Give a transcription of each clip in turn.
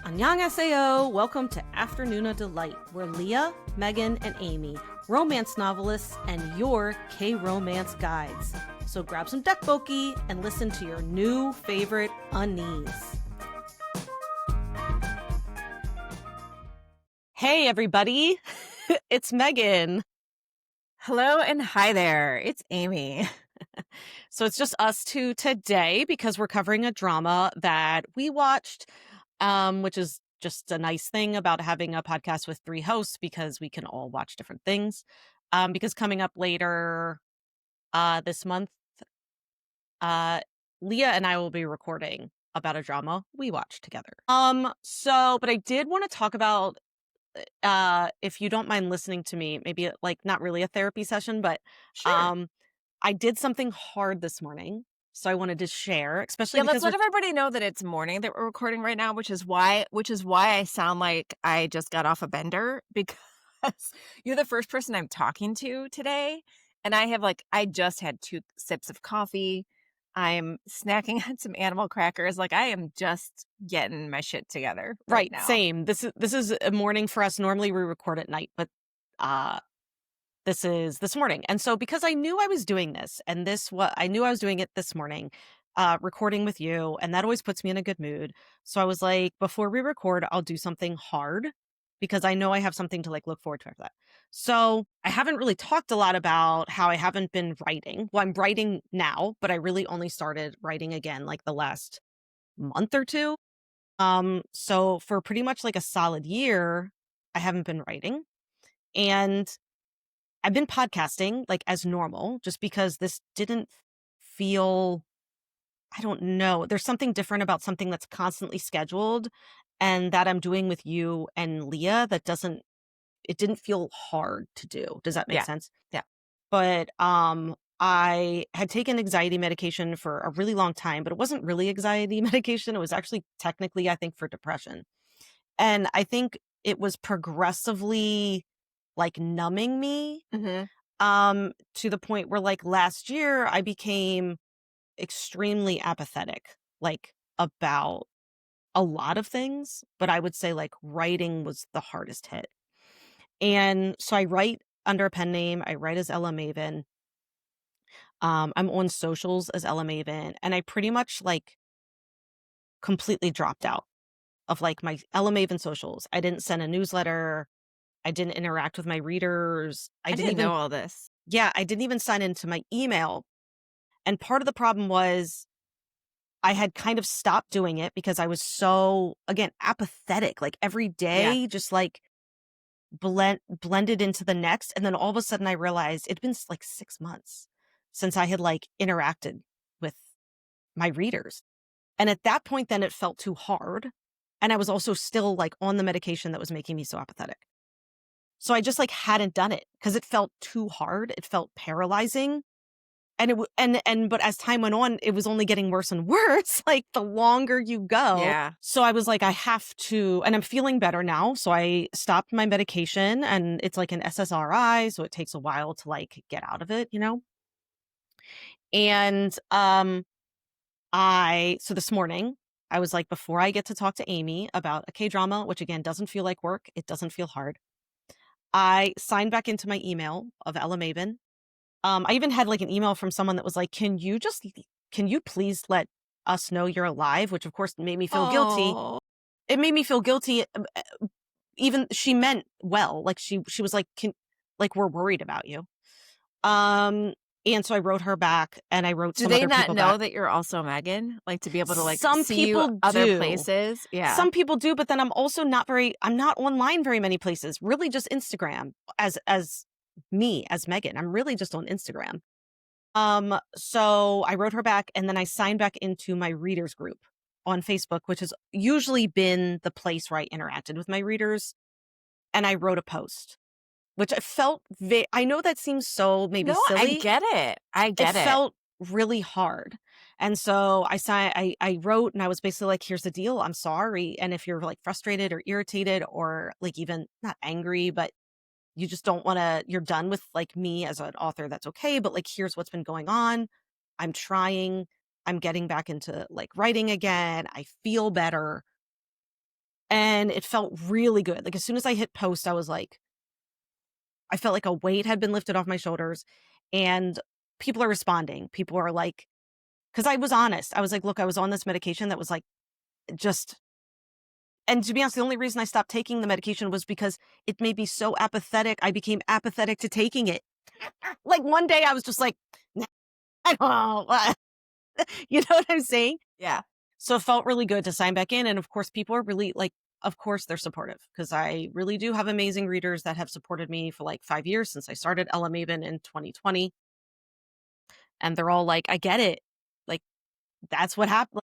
Annyeonghaseyo! Welcome to Afternoona Delight, where Leah, Megan, and Amy, romance novelists, and your K-romance guides. So grab some dekboki and listen to your new favorite unnies. Hey everybody, it's Megan. Hello and hi there, it's Amy. So it's just us two today because we're covering a drama that we watched, which is just a nice thing about having a podcast with three hosts because we can all watch different things. Because coming up later this month, Leah and I will be recording about a drama we watched together. But I did want to talk about, if you don't mind listening to me, maybe like not really a therapy session, but Sure. I did something hard this morning. So I wanted to share, especially Yeah, let's because let everybody know that it's morning that we're recording right now, which is why I sound like I just got off a bender because you're the first person I'm talking to today. And I just had 2 sips of coffee. I'm snacking on some animal crackers. Like I am just getting my shit together right now. Same. This is a morning for us. Normally we record at night, but this is this morning. And so because I knew I was doing this, and I knew I was doing it this morning, recording with you, and that always puts me in a good mood. So I was like, before we record, I'll do something hard because I know I have something to like look forward to after that. So I haven't really talked a lot about how I haven't been writing. Well, I'm writing now, but I really only started writing again like the last month or two. So for pretty much like a solid year, I haven't been writing. And I've been podcasting like as normal just because this didn't feel, I don't know. There's something different about something that's constantly scheduled and that I'm doing with you and Leah that it didn't feel hard to do. Does that make Yeah. sense? Yeah. But I had taken anxiety medication for a really long time, but it wasn't really anxiety medication. It was actually technically, I think, for depression. And I think it was progressively like numbing me, Mm-hmm. to the point where like last year I became extremely apathetic, like about a lot of things, but I would say like writing was the hardest hit. And so I write under a pen name. I write as Ella Maven. I'm on socials as Ella Maven, and I pretty much like completely dropped out of like my Ella Maven socials. I didn't send a newsletter. I didn't interact with my readers. I didn't know all this. Yeah, I didn't even sign into my email. And part of the problem was I had kind of stopped doing it because I was so, again, apathetic, like every Yeah. day, just like blended into the next. And then all of a sudden I realized it'd been like 6 months since I had like interacted with my readers. And at that point, then it felt too hard. And I was also still like on the medication that was making me so apathetic. So I just like hadn't done it because it felt too hard. It felt paralyzing. But as time went on, it was only getting worse and worse, like the longer you go. Yeah. So I was like, I have to, and I'm feeling better now. So I stopped my medication and it's like an SSRI. So it takes a while to like get out of it, you know? And, so this morning I was like, before I get to talk to Amy about a K-drama, which again, doesn't feel like work. It doesn't feel hard. I signed back into my email of Ella Maven. I even had like an email from someone that was like, can you please let us know you're alive? Which of course made me feel guilty. It made me feel guilty. Even she meant well, like she was like, we're worried about you. And so I wrote her back and I wrote Do some they other not people know back. that you're also Megan? Like to be able to like Some see people you other do. places? Yeah. Some people do, but then I'm also I'm not online very many places, really just Instagram as me, as Megan. I'm really just on Instagram. So I wrote her back and then I signed back into my readers group on Facebook, which has usually been the place where I interacted with my readers. And I wrote a post, which I felt, I know that seems so maybe silly. I get it. It felt really hard. And so I wrote and I was basically like, here's the deal. I'm sorry. And if you're like frustrated or irritated or like even not angry, but you just don't want to, you're done with like me as an author, that's okay. But like, here's what's been going on. I'm trying, I'm getting back into like writing again. I feel better. and it felt really good. Like, as soon as I hit post, I was like I felt like a weight had been lifted off my shoulders, and people are responding. People are like, because I was honest. I was like, "Look, I was on this medication that was, like, just," and to be honest, the only reason I stopped taking the medication was because it made me so apathetic. I became apathetic to taking it. Like, one day I was just like, "Nah, I don't know." You know what I'm saying? Yeah. So it felt really good to sign back in, and of course, people are really like, of course, they're supportive because I really do have amazing readers that have supported me for, like, 5 years since I started Ella Maven in 2020, and they're all like, "I get it." Like, that's what happened.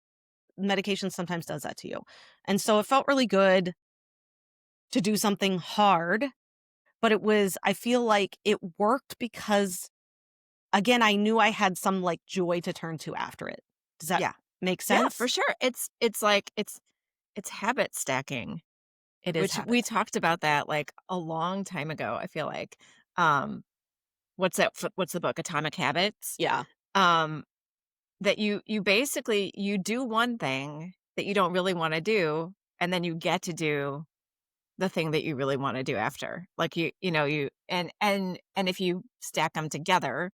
Medication sometimes does that to you. And so it felt really good to do something hard, but I feel like it worked because, again, I knew I had some, like, joy to turn to after it. Does that Yeah. make Yeah, for sense? sure. It's like it's habit stacking, It is which we habits. talked about that like a long time ago, I feel like. Um what's the book? Atomic Habits. Yeah. Um that you basically you do one thing that you don't really want to do, and then you get to do the thing that you really want to do after. Like you know, you and if you stack them together.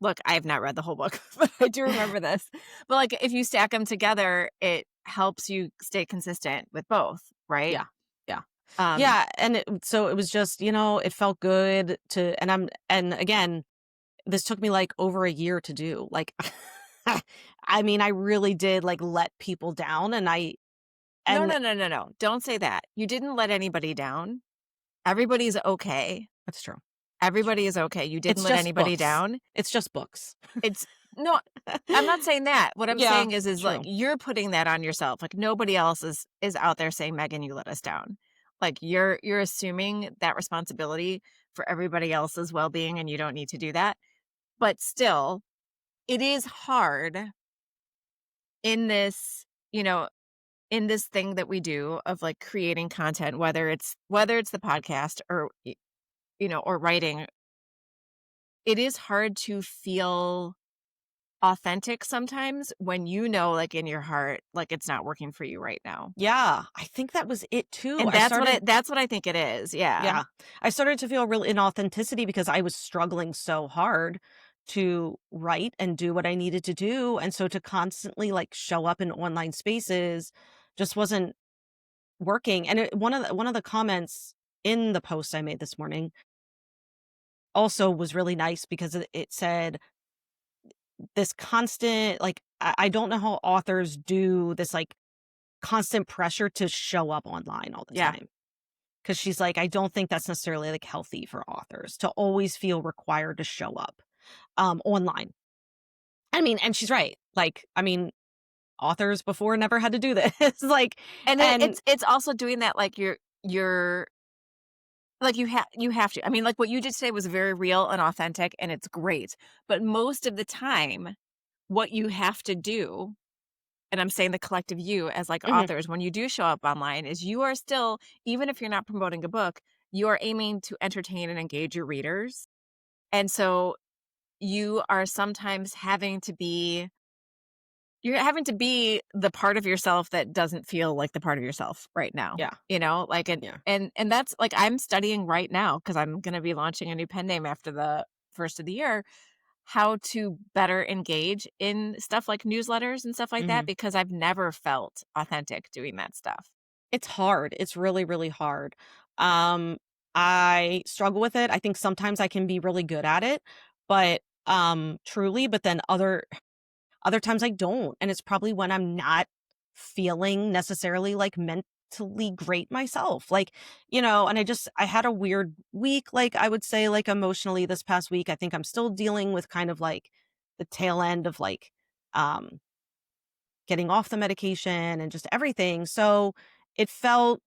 Look, I have not read the whole book, but I do remember this. But, like, if you stack them together, it helps you stay consistent with both, right? Yeah. Yeah. Um, Yeah, and so it was just, it felt good to, and again, this took me, like, over a year to do, like, I mean, I really did, like, let people down, no, and no, no, no, no, don't say that. You didn't let anybody down. Everybody's okay. that's true. That's true. Everybody is okay. You didn't It's let just anybody books. down. It's just books. It's no, I'm not saying that. What I'm Yeah, saying is, like, true. you're putting that on yourself. Like, nobody else is out there saying, "Megan, you let us down." Like, you're assuming that responsibility for everybody else's well-being, and you don't need to do that. But still, it is hard in this, you know, in this thing that we do of, like, creating content, whether it's the podcast or, or writing. It is hard to feel authentic sometimes when you know, like, in your heart, like, it's not working for you right now. Yeah, I think that was it too. And that's what I think it is, yeah. Yeah, I started to feel real inauthenticity because I was struggling so hard to write and do what I needed to do, and so to constantly, like, show up in online spaces just wasn't working, and one of the comments in the post I made this morning also was really nice because it said this constant, like, I don't know how authors do this, like, constant pressure to show up online all the Yeah. time. 'Cause she's like, "I don't think that's necessarily, like, healthy for authors to always feel required to show up, online." I mean, and she's right. Like, I mean, authors before never had to do this, like, And and it's also doing that, like, you're like, you have to. I mean, like, what you did today was very real and authentic, and it's great. But most of the time, what you have to do, and I'm saying the collective you as, like, Mhm, authors, when you do show up online is you are still, even if you're not promoting a book, you are aiming to entertain and engage your readers. And so you are sometimes having to be the part of yourself that doesn't feel like the part of yourself right now, yeah, like, and yeah, and and that's like, I'm studying right now because I'm gonna be launching a new pen name after the first of the year, how to better engage in stuff like newsletters and stuff like that, mhm. because I've never felt authentic doing that stuff. It's hard, it's really, really hard. Um, I struggle with it. I think sometimes I can be really good at it, but, truly, but then other times I don't, and it's probably when I'm not feeling necessarily, like, mentally great myself, like, and I had a weird week, like, I would say, like, emotionally this past week. I think I'm still dealing with kind of, like, the tail end of, like, um, getting off the medication and just everything, so it felt,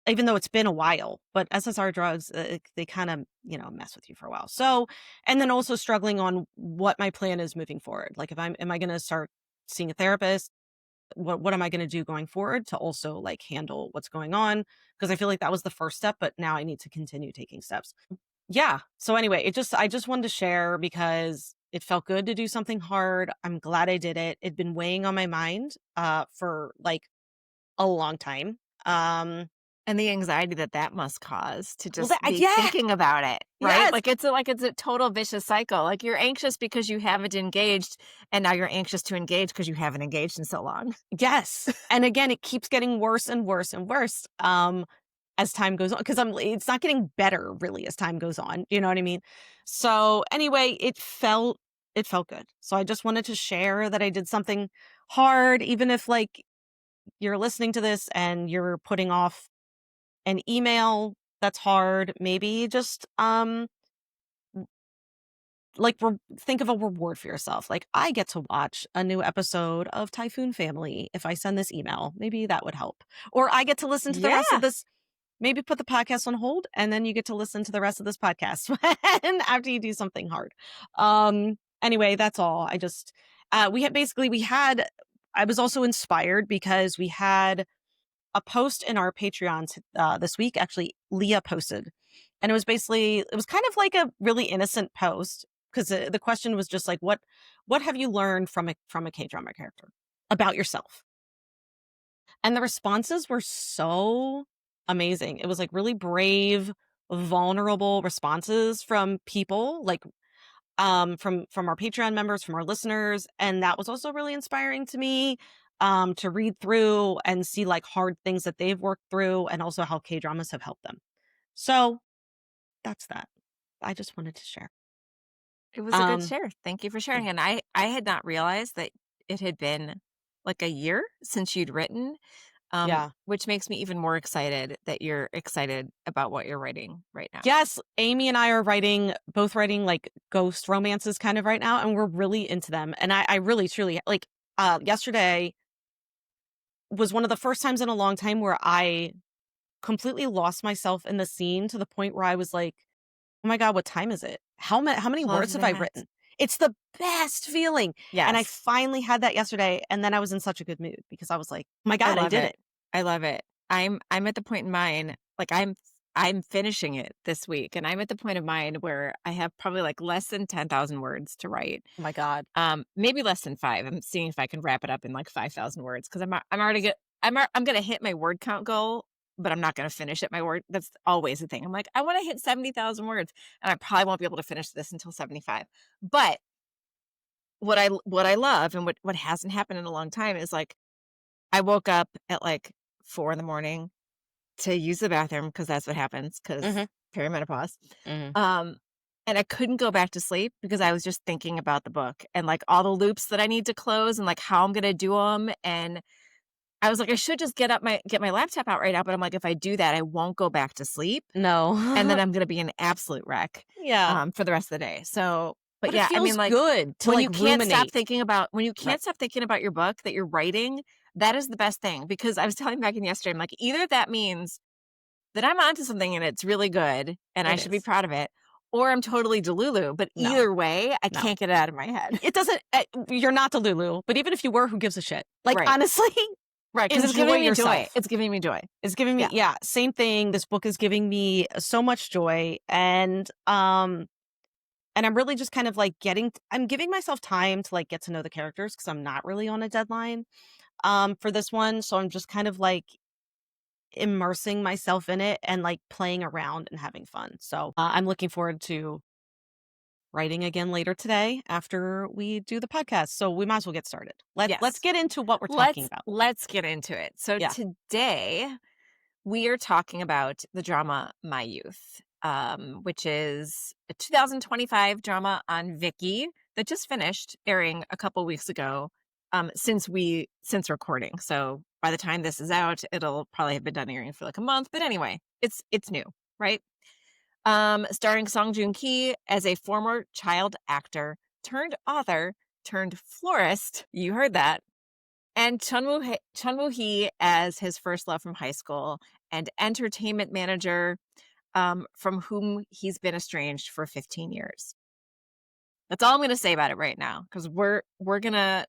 even though it's been a while, but SSR drugs, they kinda, mess with you for a while, so, and then also struggling on what my plan is moving forward, like, if am I gonna start seeing a therapist? What am I gonna do going forward to also, like, handle what's going on? Because I feel like that was the first step, but now I need to continue taking steps. Yeah, so anyway, I just wanted to share because it felt good to do something hard. I'm glad I did it. It'd been weighing on my mind, for, like, a long time. And the anxiety that that must cause to Well, just be yeah, thinking about it, right? yes, Like it's a total vicious cycle. Like, you're anxious because you haven't engaged, and now you're anxious to engage because you haven't engaged in so long. yes. And again, it keeps getting worse and worse and worse, as time goes on, because it's not getting better really as time goes on, you know what I mean? So, anyway, it felt good. So I just wanted to share that I did something hard, even if, like, you're listening to this and you're putting off an email that's hard, maybe just, like, think of a reward for yourself. Like, I get to watch a new episode of Typhoon Family if I send this email. Maybe that would help. Or I get to listen to the rest of Yeah. this. Maybe put the podcast on hold, and then you get to listen to the rest of this podcast and after you do something hard. Anyway, that's all. I just we had I was also inspired because we had a post in our Patreon this week. Actually, Leah posted, and it was kind of like a really innocent post because the question was just like, what have you learned from a K drama character about yourself? And the responses were so amazing. It was like really brave, vulnerable responses from people, like from our Patreon members, from our listeners, and that was also really inspiring to me, to read through and see like hard things that they've worked through and also how K-dramas have helped them. So, that's that. I just wanted to share. It was a good Um, share. Thank you for yeah. sharing, and I had not realized that it had been, like, a year since you'd written, Yeah. which makes me even more excited that you're excited about what you're writing right now. Yes, Amy and I are both writing like ghost romances kind of right now, and we're really into them. And I really truly like yesterday was one of the first times in a long time where I completely lost myself in the scene to the point where I was like, "Oh my god, what time is it? How many Love words have I that. written?" It's the best feeling. And I Yes. finally had that yesterday, and then I was in such a good mood because I was like, "Oh my I god, I love did it. it." I love it. I'm at the point in mine, like, I'm finishing it this week, and I'm at the point of mine where I have probably, like, less than 10,000 words to write. Oh my god. Maybe less than 5. I'm seeing if I can wrap it up in, like, 5,000 words, because I'm already get I'm gonna hit my word count goal, but I'm not gonna finish it my word that's always the thing. I'm like, "I wanna hit 70,000 words," and I probably won't be able to finish this until 75. But what I love, and what hasn't happened in a long time is, like, I woke up at, like, 4 in the morning to use the bathroom, because that's what happens, because Mhm. perimenopause. Mhm. Um, and I couldn't go back to sleep because I was just thinking about the book and, like, all the loops that I need to close and, like, how I'm gonna do them. And I was like, "I should just get my laptop out right now," but I'm like, "If I do that, I won't go back to sleep, and then No. I'm gonna be an absolute wreck, Yeah. for the rest of the day." So, but But it yeah, I mean, feels like, good to like ruminate. when you Right. can't stop thinking about your book that you're writing, that is the best thing, because I was telling Megan yesterday, I'm like, either that means that I'm onto something and it's really good and I It should be is. proud of it, or I'm totally delulu, but No. either way, I No. can't get it out of my head. It doesn't you're not Delulu, but even if you were, who gives a shit? Like, Right. honestly, Right, because it's enjoy giving me joy. yourself. It's giving me joy. It's giving me Yeah. yeah, same thing. This book is giving me so much joy and I'm really just kind of like I'm giving myself time to like get to know the characters because I'm not really on a deadline for this one. So I'm just kind of like immersing myself in it and like playing around and having fun. So I'm looking forward to writing again later today after we do the podcast. So we might as well get started. Let's Yes. get into what we're talking about. Let's get into it. So Yeah. today we are talking about the drama My Youth, which is a 2025 drama on Viki that just finished airing a couple weeks ago. Since recording. So by the time this is out, it'll probably have been done airing for like a month. But anyway, it's new, right? Starring Song Joong-ki as a former child actor turned author turned florist. You heard that. And Chun Woo Hee as his first love from high school and entertainment manager, from whom he's been estranged for 15 years. That's all I'm going to say about it right now, because we're gonna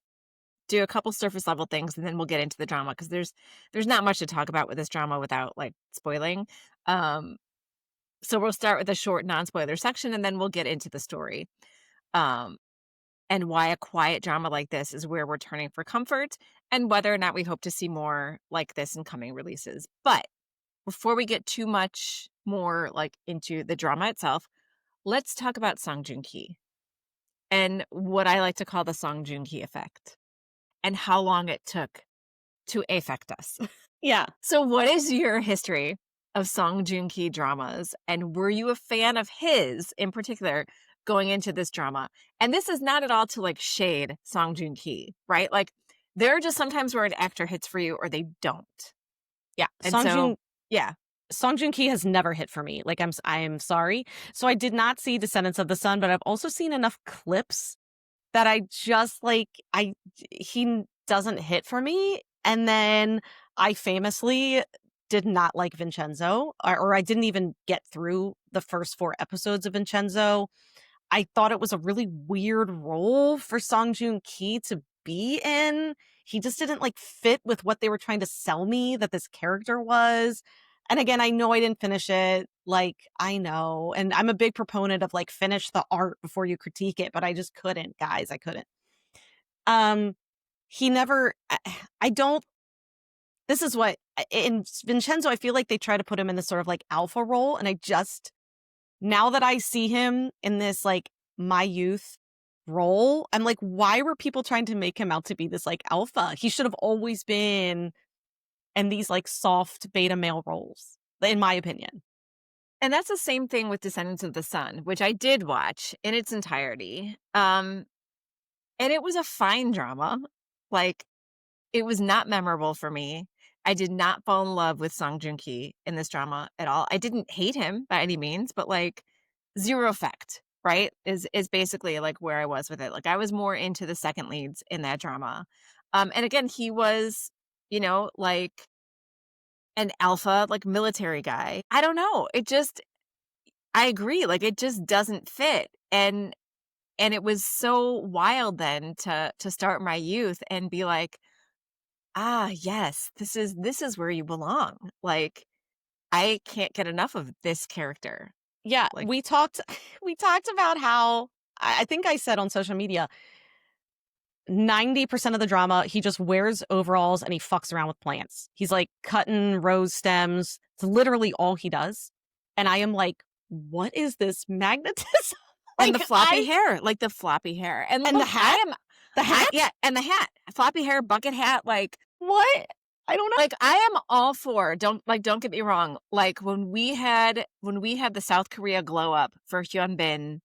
do a couple surface level things, and then we'll get into the drama, because there's not much to talk about with this drama without, like, spoiling. Um, so we'll start with a short non-spoiler section, and then we'll get into the story. Um, and why a quiet drama like this is where we're turning for comfort, and whether or not we hope to see more like this in coming releases. But before we get too much more like into the drama itself, let's talk about Song Joong-ki and what I like to call the Song Joong-ki effect and how long it took to affect us. Yeah. So what is your history of Song Joong-ki dramas, and were you a fan of his in particular going into this drama? And this is not at all to like shade Song Joong-ki, right? Like there are just sometimes where an actor hits for you or they don't. Yeah. And so, yeah. Song Joong-ki has never hit for me. Like, I'm sorry. So I did not see Descendants of the Sun, but I've also seen enough clips that I just like he doesn't hit for me. And then I famously did not like Vincenzo, or I didn't even get through the first 4 episodes of Vincenzo. I thought it was a really weird role for Song Joong-ki to be in. He just didn't like fit with what they were trying to sell me that this character was. And again, I know I didn't finish it. Like, I know. And I'm a big proponent of like finish the art before you critique it, but I just couldn't, guys. I couldn't. Um he never I don't this is what in Vincenzo I feel like they try to put him in this sort of like alpha role, and I just now that I see him in this, like, my youth role, I'm like, why were people trying to make him out to be this, like, alpha? He should have always been in these, like, soft beta male roles, in my opinion. And that's the same thing with Descendants of the Sun, which I did watch in its entirety. And it was a fine drama. Like, it was not memorable for me. I did not fall in love with Song Joong-ki in this drama at all. I didn't hate him by any means, but like zero effect, right? Is basically like where I was with it. Like I was more into the second leads in that drama. And again, he was, like an alpha, like military guy. I don't know. I agree. Like it just doesn't fit. And it was so wild then to start my youth and be like, ah, yes, this is where you belong. Like, I can't get enough of this character. Yeah, Like, we talked about how I think I said on social media, 90% of the drama, he just wears overalls and he fucks around with plants. He's, like, cutting rose stems. It's literally all he does, and I am like, "What is this magnetism?" and the Like, floppy hair, like the floppy hair, and and the look, hat? The hat? yeah, and the hat, floppy hair, bucket hat, What? I don't know. like I am all for. Don't get me wrong. Like when we had the South Korea glow up for Hyun Bin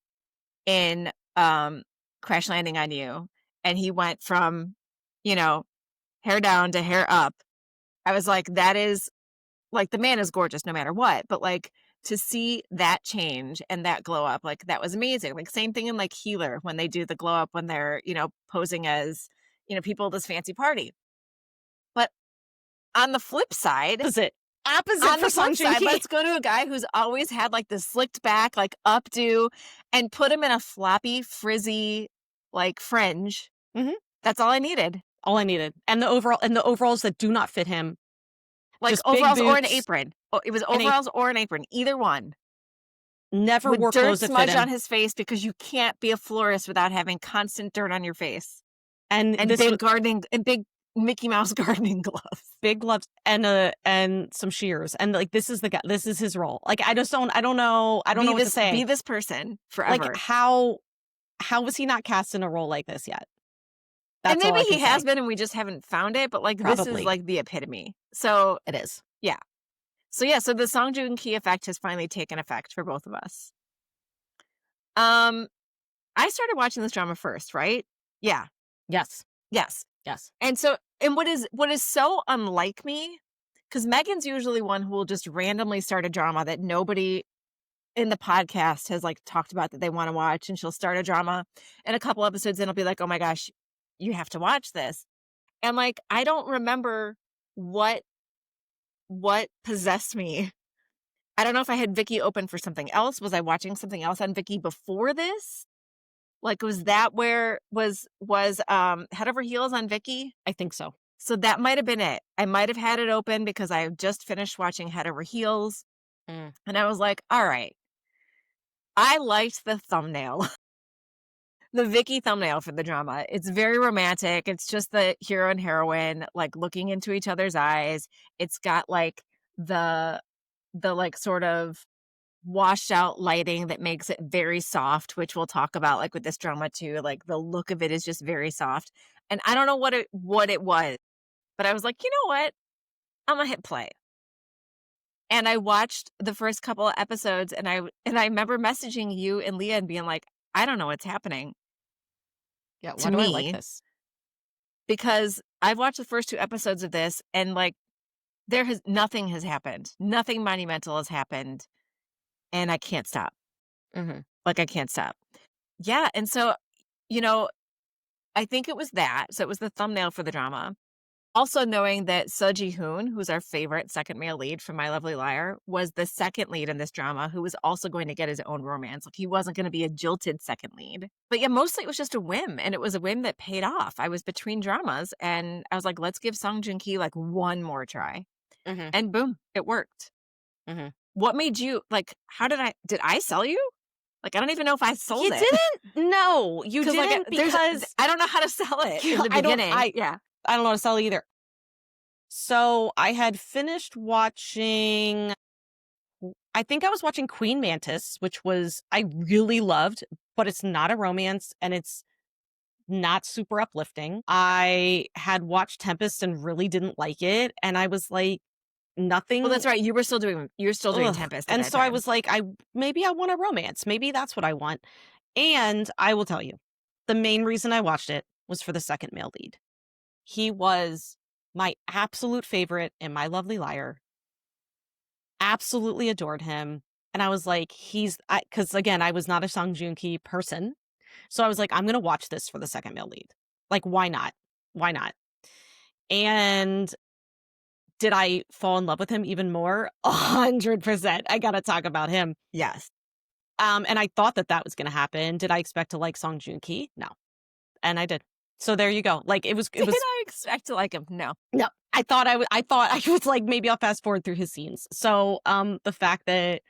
in Crash Landing on You, and he went from, you know, hair down to hair up. I was like, that is like the man is gorgeous no matter what, but like to see that change and that glow up, like that was amazing. Like same thing in like Healer when they do the glow up when they're, posing as, people at this fancy party. But on the flip side, Opposite for Song Joong-ki. let's go to a guy who's always had like the slicked back, like updo, and put him in a floppy, frizzy, like fringe. Mhm. That's all I needed. All I needed. And the overalls that do not fit him. Like Just big overalls or an boots, apron. Oh, it was overalls or an apron, either one. never With wore dirt clothes that fit smudged on him. his face because you can't be a florist without having constant dirt on your face. And And this big was gardening and big Mickey Mouse gardening gloves. big gloves and some shears. And, like, this is the guy, this is his role. Like, I don't know what to say. Be this person Like, forever. how was he not cast in a role like this yet? And That's all maybe I he can has say. been and we just haven't found it, but like this is Probably. like the epitome. So It is. yeah. So the Song Joong-ki effect has finally taken effect for both of us. I started watching this drama first, right? Yeah. Yes. Yes. Yes. And what is so unlike me, because Megan's usually one who will just randomly start a drama that nobody in the podcast has like talked about that they want to watch, and she'll start a drama and a couple episodes and it'll be like, oh my gosh, you have to watch this. And like I don't remember what possessed me. I don't know if I had Vicky open for something else. Was I watching something else on Vicky before this? Like was that where was Head Over Heels on Vicky? I think so. So that might have been it. I might have had it open because I just finished watching Head Over Heels. Mm. And I was like, all right. I liked the thumbnail. The Vicky thumbnail for the drama. It's very romantic. It's just the hero and heroine like looking into each other's eyes. It's got like the the, like, sort of washed out lighting that makes it very soft, which we'll talk about, like, with this drama too, like, the look of it is just very soft, and I don't know what it was, but I was like, "You know what? Imma hit play." And I watched the first couple of episodes, and I remember messaging you and Leah and being like, "I don't know what's happening Yeah, to why do I like me," this? because I've watched the first 2 episodes of this, and, like, there has nothing has happened. Nothing monumental has happened, and I can't stop. Mhm. Like, I can't stop. Yeah, and so, you know, I think it was that, so it was the thumbnail for the drama. Also knowing that Seo Ji-hoon, who's our favorite second male lead from My Lovely Liar, was the second lead in this drama who was also going to get his own romance. Like, he wasn't gonna be a jilted second lead. But, yeah, mostly it was just a whim, and it was a whim that paid off. I was between dramas, and I was like, "Let's give Song Joong-ki, like, one more try." Mhm. And boom, it worked. Mhm. What made you like, how did I sell you? Like, I don't even know if I You sold it. didn't? No, you 'Cause, like, didn't because I don't know how to sell it in the I don't beginning. Yeah. I don't know how to sell either. So, I had finished watching I think I was watching Queen Mantis, which was I really loved, but it's not a romance and it's not super uplifting. I had watched Tempest and really didn't like it, and I was like, Well, nothing that's right, you were still doing ugh, Tempest at and that so I time. was like, maybe I want a romance, maybe that's what I want, and I will tell you, the main reason I watched it was for the second male lead. He was my absolute favorite in My Lovely Liar, absolutely adored him, and I was like, because again, I was not a Song Joong-ki person, so I was like, "I'm gonna watch this for the second male lead." Like, why not? Why not? And did I fall in love with him even more? 100%. I gotta talk about him. Yes. And I thought that that was gonna happen. Did I expect to like Song Joong Ki? No, and I did. So there you go. Like it Did was I expect to like him? No. no. I thought I was like maybe I'll fast forward through his scenes. So the fact that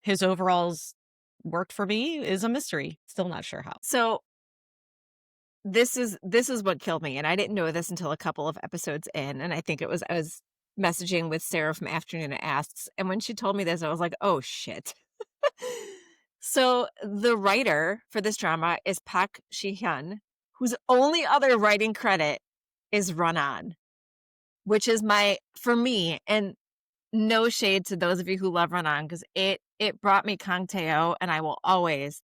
his overalls worked for me is a mystery. Still not sure how. So, this is what killed me, and I didn't know this until a couple of episodes in, and I was messaging with Sarah from Afternoon Asks, and when she told me this, I was like, "Oh, shit." So, the writer for this drama is Park Shi-hyun, whose only other writing credit is Run On, which is my for me, and no shade to those of you who love Run On, 'cause it brought me Kang Tae-ho, and I will always,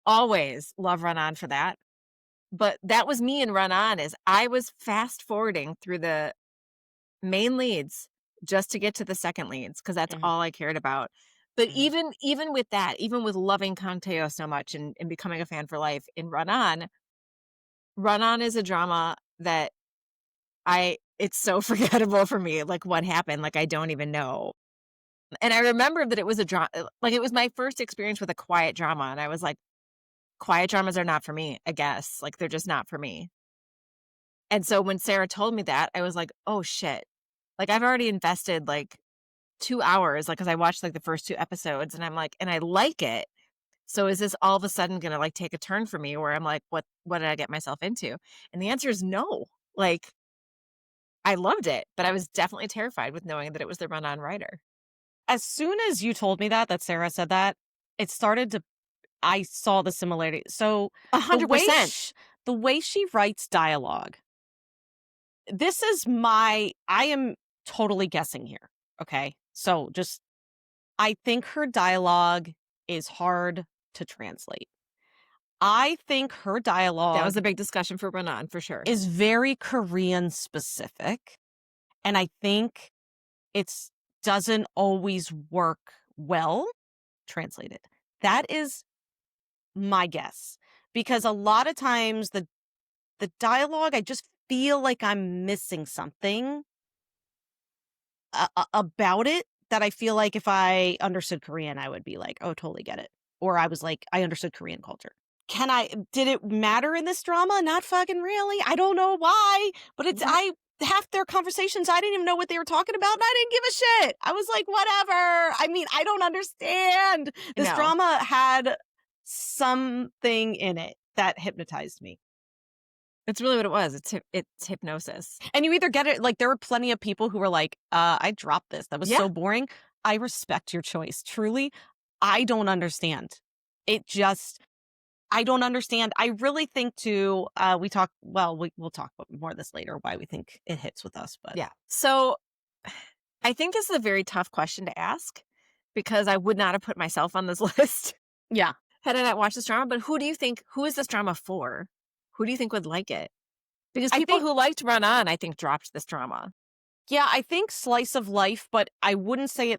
always love Run On for that. But that was me in Run On, is I was fast forwarding through the main leads just to get to the second leads, because that's Mhm, all I cared about. But mhm, even with that, even with loving Kang Tae-ho so much and becoming a fan for life in Run On is a drama that it's so forgettable for me, like, what happened, like, I don't even know. And I remember that it was a like, it was my first experience with a quiet drama, and I was like, "Quiet dramas are not for me, I guess, like, they're just not for me." And so when Sarah told me that, I was like, "Oh, shit." Like, I've already invested, like, 2 hours, like, 'cause I watched, like, the first 2 episodes, and I'm like, and I like it. So is this all of a sudden gonna, like, take a turn for me where I'm like, "What did I get myself into?" And the answer is no. Like, I loved it, but I was definitely terrified with knowing that it was the run-on writer. as soon as you told me that Sarah said that, it started to I saw the similarity. So, the way 100%. the way she writes dialogue, this is my I am totally guessing here, okay? So, just I think her dialogue is hard to translate. I think her That was dialogue a big discussion for run-on, for sure. is very Korean specific, and I think it's doesn't always work well translated. That is my guess, because a lot of times the dialogue, I just feel like I'm missing something about it that I feel like if I understood Korean, I would be like, "Oh, totally get it." Or I was like, "I understood Korean culture." Did it matter in this drama? Not fucking really. I don't know why, but it's Right. I half their conversations, I didn't even know what they were talking about, and I didn't give a shit. I was like, "Whatever." I mean, I don't understand. This No. drama had something in it that hypnotized me. It's really what it was. It's hypnosis. And you either get it like, there were plenty of people who were like, I dropped this. That was Yeah. so boring." I respect your choice. Truly, I don't understand. It just I don't understand. I really think too, we'll talk about more of this later, why we think it hits with us, but Yeah. So I think this is a very tough question to ask because I would not have put myself on this list yeah. had I not watched this drama. But who is this drama for? Who do you think would like it? Because I people think who liked Run On, I think, dropped this drama. Yeah, I think slice of life, but I wouldn't say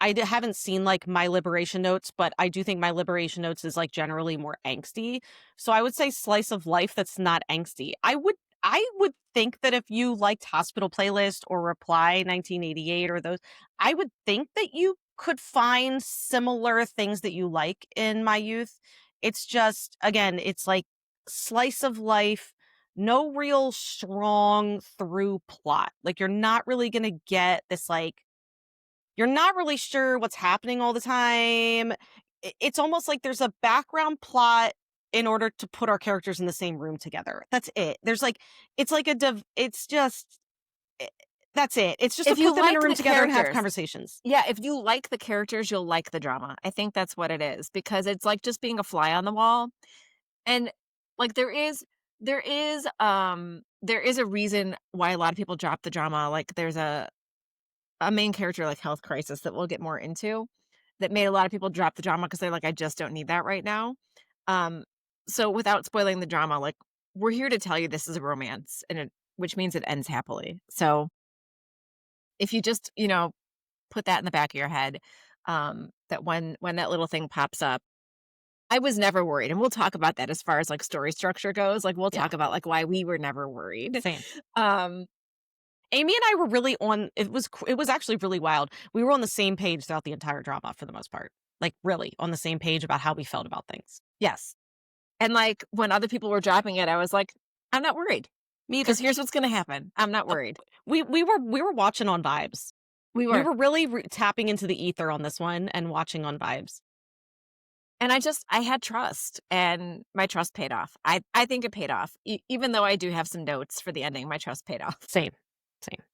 haven't seen, like, My Liberation Notes, but I do think My Liberation Notes is, like, generally more angsty. So I would say slice of life that's not angsty. I would think that if you liked Hospital Playlist or Reply 1988 or those, I would think that you could find similar things that you like in My Youth. It's just, again, it's like slice of life, no real strong through plot. Like, you're not really gonna get this, like, you're not really sure what's happening all the time. It's almost like there's a background plot in order to put our characters in the same room together. That's it. There's like it's like a div it's just I that's it. It's just to If you put them in a like room the together and have characters, conversations. yeah, if you like the characters, you'll like the drama. I think that's what it is because it's like just being a fly on the wall. And like there is a reason why a lot of people drop the drama. Like there's a main character like health crisis that we'll get more into that made a lot of people drop the drama because they're like, I just don't need that right now. Um, so without spoiling the drama, like we're here to tell you this is a romance which means it ends happily. So if you just, put that in the back of your head, that when that little thing pops up, I was never worried. And we'll talk about that as far as like story structure goes. Like we'll Yeah, talk about like why we were never worried. same. Um, Amy and I were really on it was actually really wild. We were on the same page throughout the entire drama for the most part. Like, really on the same page about how we felt about things. yes. And like when other people were dropping it, I was like, I'm not worried. Me either. Because here's what's gonna happen. I'm not Uh, worried. we were watching on vibes. We We were. were really tapping into the ether on this one and watching on vibes. And I had trust and my trust paid off. I think it paid off. Even though I do have some notes for the ending, my trust paid off. Same, same.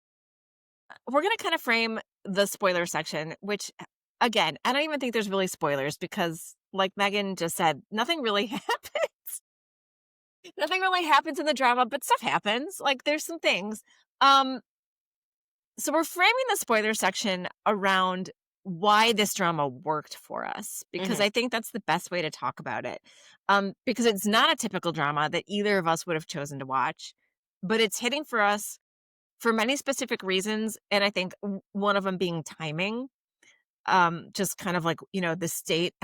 We're gonna kind of frame the spoiler section, which again, I don't even think there's really spoilers because like Megan just said, nothing really happens. Nothing really happens in the drama, but stuff happens. Like there's some things. Um, so we're framing the spoiler section around why this drama worked for us because Mhm. I think that's the best way to talk about it. Because it's not a typical drama that either of us would have chosen to watch, but it's hitting for us for many specific reasons, and I think one of them being timing. Just kind of like the state,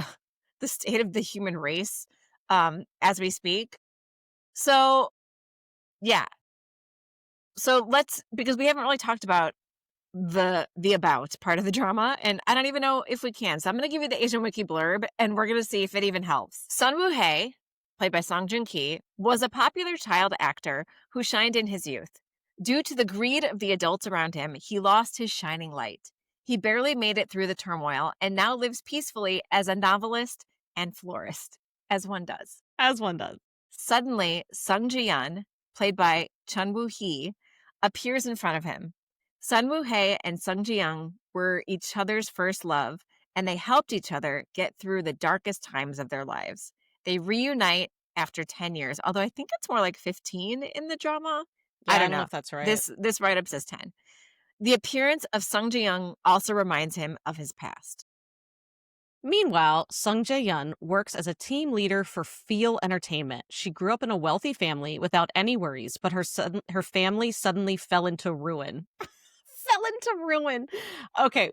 the state of the human race, as we speak. So yeah, so let's because we haven't really talked about the about part of the drama, and I don't even know if we can. So I'm going to give you the Asian Wiki blurb, and we're going to see if it even helps. Sun Woo-hae, played by Song Joong-ki, was a popular child actor who shined in his youth. Due to the greed of the adults around him, he lost his shining light. He barely made it through the turmoil and now lives peacefully as a novelist and florist, as one does. As one does. Suddenly, Sung Ji-yeon, played by Chun Woo-hee, appears in front of him. Sun Woo-hae and Sung Ji-young were each other's first love, and they helped each other get through the darkest times of their lives. They reunite after 10 years, although I think it's more like 15 in the drama. I Yeah, I don't don't know know. if that's right. This write-up says 10. The appearance of Sung Ji-young also reminds him of his past. Meanwhile, Sung Jae-yun works as a team leader for Feel Entertainment. She grew up in a wealthy family without any worries, but her family suddenly fell into ruin. Fell into ruin. Okay.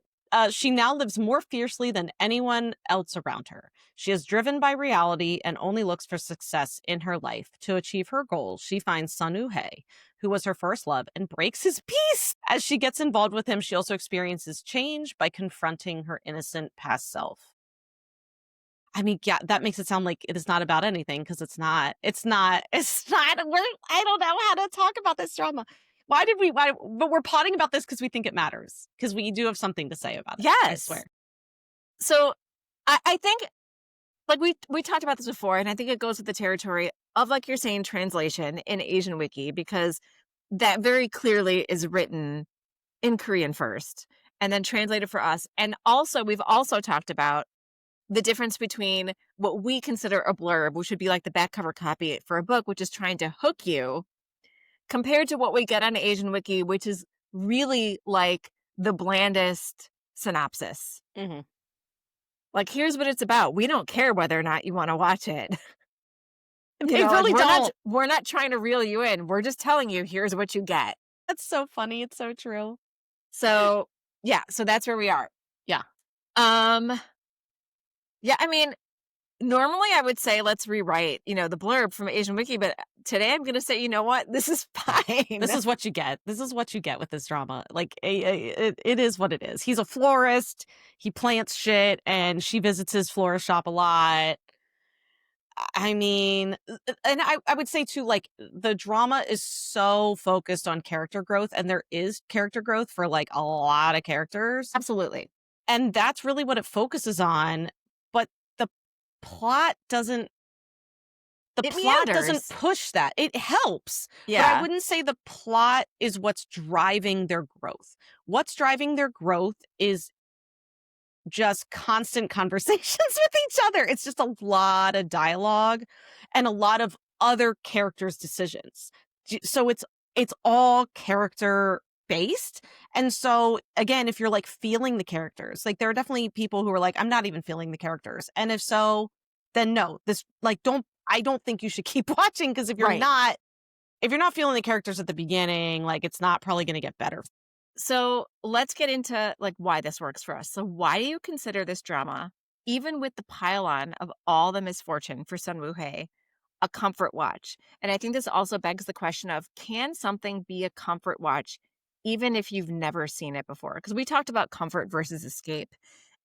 She now lives more fiercely than anyone else around her. She is driven by reality and only looks for success in her life. To achieve her goals, she finds Sun Woo-hae, who was her first love, and breaks his peace. As she gets involved with him, she also experiences change by confronting her innocent past self. I mean, yeah, that makes it sound like it is not about anything because it's not. It's not. It's not. I don't know how to talk about this drama. But we're potting about this because we think it matters because we do have something to say about it. I Yes. swear. So I think like we talked about this before, and I think it goes with the territory of like you're saying translation in Asian Wiki because that very clearly is written in Korean first, and then translated for us. And also, we've also talked about the difference between what we consider a blurb, which would be like the back cover copy for a book, which is trying to hook you, compared to what we get on Asian Wiki, which is really like the blandest synopsis. Mhm. Like, here's what it's about. We don't care whether or not you want to watch it. They Like really don't. we're not trying to reel you in. We're just telling you here's what you get. That's so funny, it's so true. So, yeah, so that's where we are. Yeah. Um yeah, I mean, normally I would say let's rewrite, the blurb from Asian Wiki, but today I'm going to say, you know what? This is fine. This is what you get. This is what you get with this drama. Like, it is what it is. He's a florist, he plants shit, and she visits his florist shop a lot. I mean, and I would say too, like, the drama is so focused on character growth, and there is character growth for, like, a lot of characters, Absolutely. and that's really what it focuses on, but the plot doesn't the It plot doesn't meanders. push that. It helps, but I Yeah. wouldn't say the plot is what's driving their growth. What's driving their growth is just constant conversations with each other. It's just a lot of dialogue and a lot of other characters' decisions. So it's all character based. And so again, if you're like feeling the characters, like there are definitely people who are like, I'm not even feeling the characters. And if so, then no, this like don't I don't think you should keep watching because Right. if you're not feeling the characters at the beginning, like it's not probably gonna get better. So let's get into like why this works for us. So why do you consider this drama, even with the pile-on of all the misfortune for Sun Woo-hae, a comfort watch? And I think this also begs the question of, can something be a comfort watch even if you've never seen it before? Because we talked about comfort versus escape.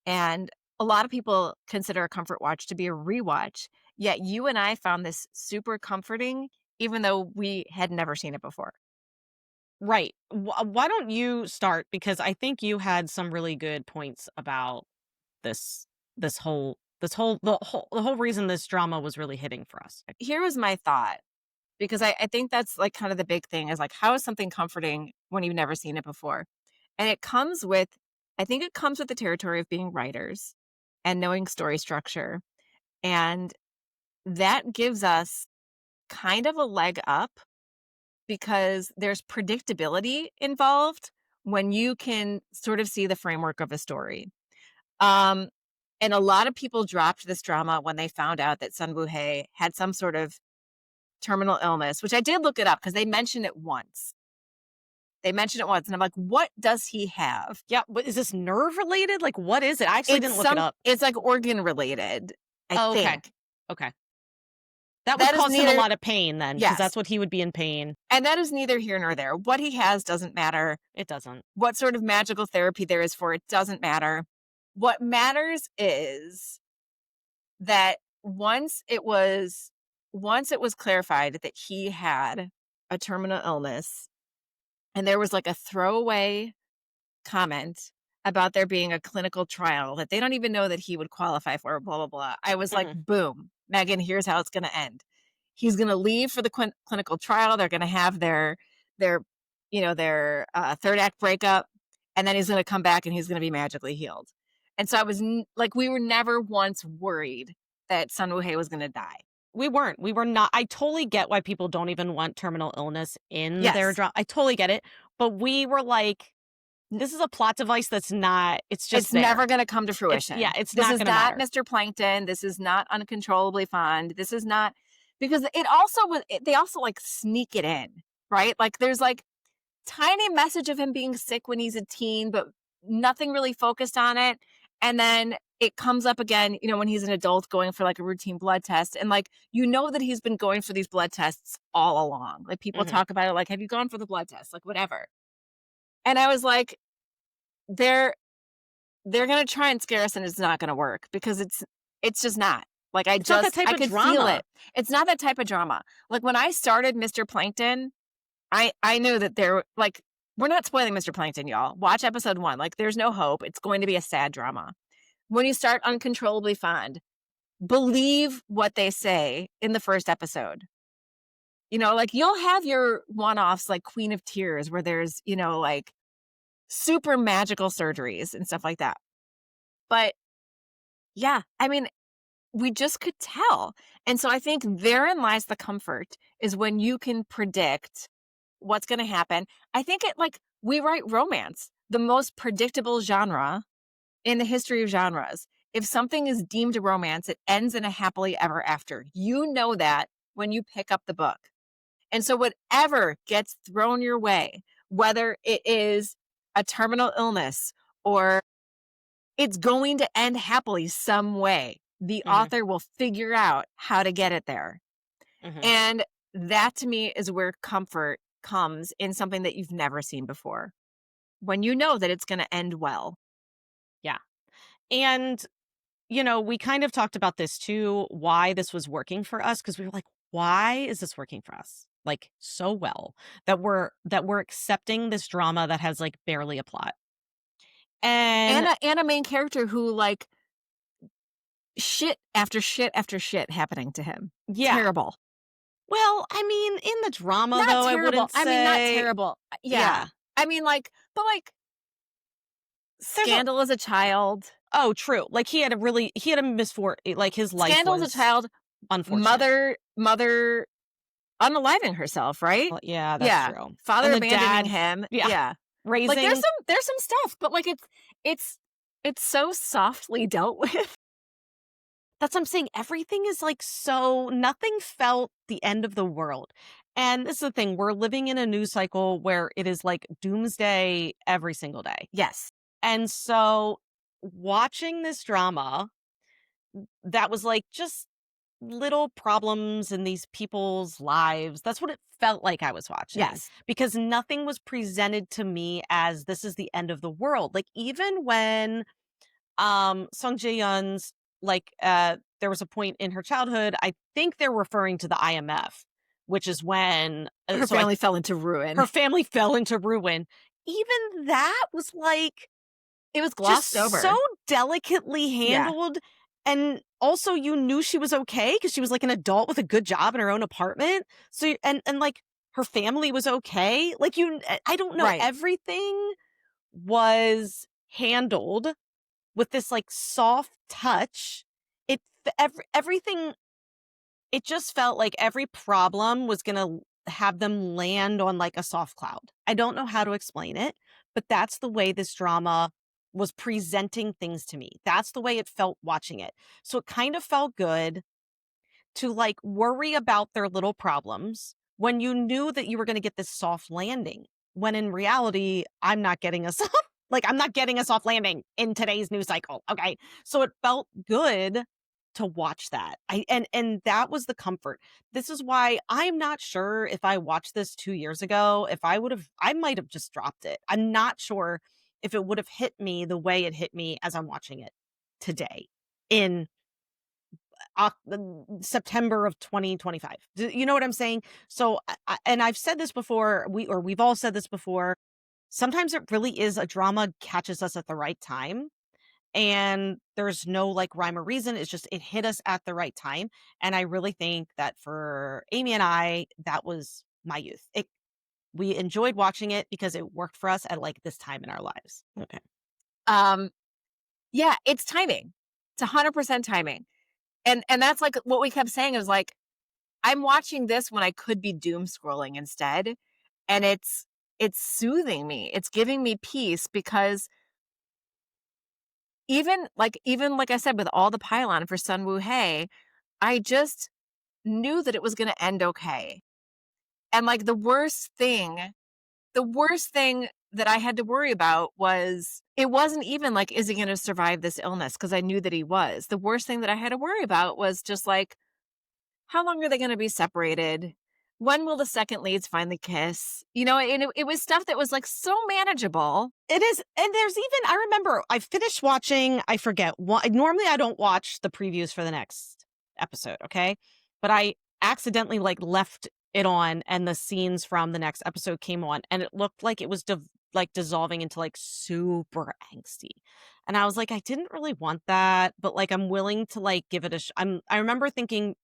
And a lot of people consider a comfort watch to be a rewatch. Yet you and I found this super comforting, even though we had never seen it before. Right. Why don't you start? Because I think you had some really good points about this the whole reason this drama was really hitting for us. Here was my thought, because I think that's like kind of the big thing is like, how is something comforting when you've never seen it before? And I think it comes with the territory of being writers and knowing story structure. And that gives us kind of a leg up because there's predictability involved when you can sort of see the framework of a story. Um, and a lot of people dropped this drama when they found out that Sun Woo-hae had some sort of terminal illness, which I did look it up because they mentioned it once. They mentioned it once, and I'm like, what does he have? Yeah, but is this nerve related? Like, what is it? I actually didn't look it up. It's like organ related, I Oh, okay. think. Okay. That would That is cause him a neither, lot of pain then, because yes. that's what he would be in pain. And that is neither here nor there. What he has doesn't matter. It doesn't. What sort of magical therapy there is for it doesn't matter. What matters is that once it was clarified that he had a terminal illness, and there was like a throwaway comment about there being a clinical trial that they don't even know that he would qualify for, blah, blah, blah. I was like, Mhm. boom, Megan, here's how it's going to end. He's going to leave for the clinical trial. They're going to have their third act breakup. And then he's going to come back and he's going to be magically healed. And so I was like, we were never once worried that Sun Woo-hae was going to die. We weren't. We were not. I totally get why people don't even want terminal illness in their Yes. drama. I totally get it. But we were like, this is a plot device that's not, it's just It's there. never going to come to fruition. It's this not is going to not matter. Mr. Plankton. This is not uncontrollably fond. This is not, because it also was, they also like sneak it in, right? Like there's like tiny message of him being sick when he's a teen, but nothing really focused on it. And then it comes up again, when he's an adult going for like a routine blood test. And like, that he's been going for these blood tests all along. Like people Mhm. talk about it, like, have you gone for the blood test? Like whatever. And I was like, they're gonna try and scare us, and it's not gonna work because it's just not. Like It's not that type I of could feel drama. it. It's not that type of drama. Like when I started Mr. Plankton, I knew that we're not spoiling Mr. Plankton, y'all. Watch episode 1. Like there's no hope. It's going to be a sad drama. When you start Uncontrollably Fond, believe what they say in the first episode. Like you'll have your one-offs like Queen of Tears where there's, like super magical surgeries and stuff like that. But yeah, I mean, we just could tell. And so I think therein lies the comfort is when you can predict what's going to happen. I think it like we write romance, the most predictable genre in the history of genres. If something is deemed a romance, it ends in a happily ever after. You know that when you pick up the book. And so whatever gets thrown your way, whether it is a terminal illness or it's going to end happily some way, the Mhm, author will figure out how to get it there. mhm. And that to me is where comfort comes in something that you've never seen before. When you know that it's going to end well. Yeah. And, we kind of talked about this too, why this was working for us because we were like, "Why is this working for us, like, so well that we're accepting this drama that has, like, barely a plot?" And And a main character who like shit after shit after shit happening to him. yeah. Terrible. Well, I mean, in the drama, Not though, I terrible. wouldn't I mean, not say terrible. Yeah. yeah. I mean, like, but like There's a Scandal as a child. oh, true. Like, he had a like, his life Scandal as a was child, unfortunate. mother unaliving herself, right? Well, yeah, that's Yeah. true. Father And the abandoning dad him. yeah, Yeah. Like raising there's some stuff, but like it's it's so softly dealt with. that's what I'm saying, everything is, like, so nothing felt the end of the world. And this is the thing, we're living in a news cycle where it is, like, doomsday every single day. Yes. And so, watching this drama that was, like, just little problems in these people's lives. That's what it felt like I was watching Yes. because nothing was presented to me as this is the end of the world. Like even when Song Jae-youn's there was a point in her childhood, I think they're referring to the IMF, which is when Her family fell into ruin. her family fell into ruin. Even that was like It was just glossed so over. delicately Yeah. handled, and also you knew she was okay because she was, like, an adult with a good job in her own apartment, so you like, her family was okay, like, I don't know, Right. everything was handled with this, like, soft touch. Everything it just felt like every problem was gonna have them land on, like, a soft cloud. I don't know how to explain it, but that's the way this drama was presenting things to me. That's the way it felt watching it. So it kind of felt good to, like, worry about their little problems when you knew that you were gonna get this soft landing, when in reality, I'm not getting a soft I'm not getting a soft landing in today's news cycle, okay? So it felt good to watch that. And that was the comfort. This is why I'm not sure if I watched this 2 years ago, if I might have just dropped it. I'm not sure if it would have hit me the way it hit me as I'm watching it today in September of 2025. You know what I'm saying? So, and I've said this before, we've all said this before. Sometimes it really is a drama catches us at the right time, and there's no like rhyme or reason. It's just it hit us at the right time, and I really think that for Amy and I, that was my youth. We enjoyed watching it because it worked for us at like this time in our lives. Okay. Um, yeah, it's timing. It's 100% timing. And that's like what we kept saying is like, I'm watching this when I could be doom scrolling instead. And it's soothing me. It's giving me peace because even like I said, with all the pylon for Sun Woo Hae, I just knew that it was gonna end okay. And like the worst thing that I had to worry about was it wasn't even like, is he gonna survive this illness? Because I knew that he was. The worst thing that I had to worry about was just like, how long are they gonna be separated? When will the second leads finally kiss? You know, and it was stuff that was like so manageable. It is, and there's even I remember I finished watching, I forget what normally I don't watch the previews for the next episode, okay? But I accidentally like left it on and the scenes from the next episode came on and it looked like it was dissolving into like super angsty. And I was like, I didn't really want that, but like I'm willing to like give it I remember thinking,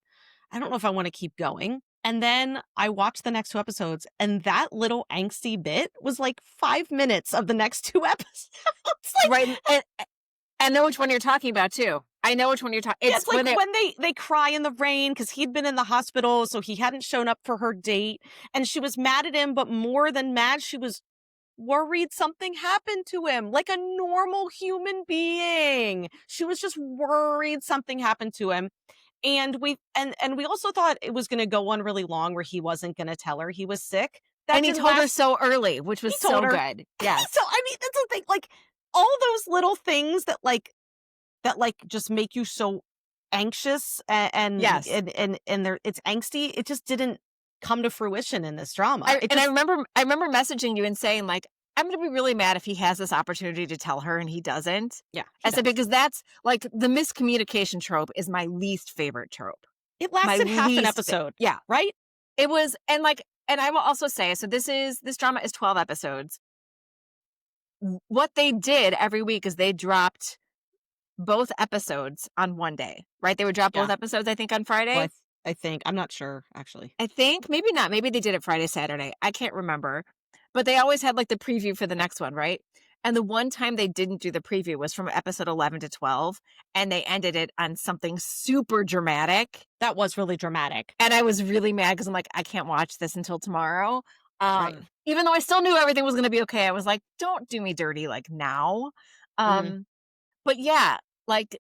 I don't know if I want to keep going. And then I watched the next 2 episodes, and that little angsty bit was, like, 5 minutes of the next 2 episodes. Like, Right, and I know which one you're talking about too. I know which one you're talking. yeah, It's it's like when they when they cry in the rain because 'cause he'd been in the hospital, so he hadn't shown up for her date, and she was mad at him, but more than mad, she was worried something happened to him, like a normal human being. She was just worried something happened to him. And we also thought it was gonna go on really long where he wasn't gonna tell her he was sick. That and he didn't told her last. so early, which He was told so her. good. So, Yes. I mean, that's the thing, like, all those little things that just make you so anxious Yes. and it's angsty, it just didn't come to fruition in this drama. It just I remember messaging you and saying, like, "I'm gonna be really mad if he has this opportunity to tell her and he doesn't." yeah, I he said, does. "Because that's like, the miscommunication trope is my least favorite trope." It My lasted half an least fa episode, Yeah. right? It was and I will also say, so this drama is 12 episodes. What they did every week is they dropped both episodes on one day, right? They would drop both Yeah. episodes, I think, on Well, Friday. I think I'm not sure, actually. I think, maybe not, maybe they did it Friday, Saturday, I can't remember, but they always had, like, the preview for the next one, right? And the one time they didn't do the preview was from episode 11 to 12, and they ended it on something super dramatic, That was really dramatic. and I was really mad because 'cause I'm like, "I can't watch this until tomorrow." Right. Even though I still knew everything was gonna be okay, I was like, "Don't do me dirty, like, now." Mhm, Um, but yeah, like,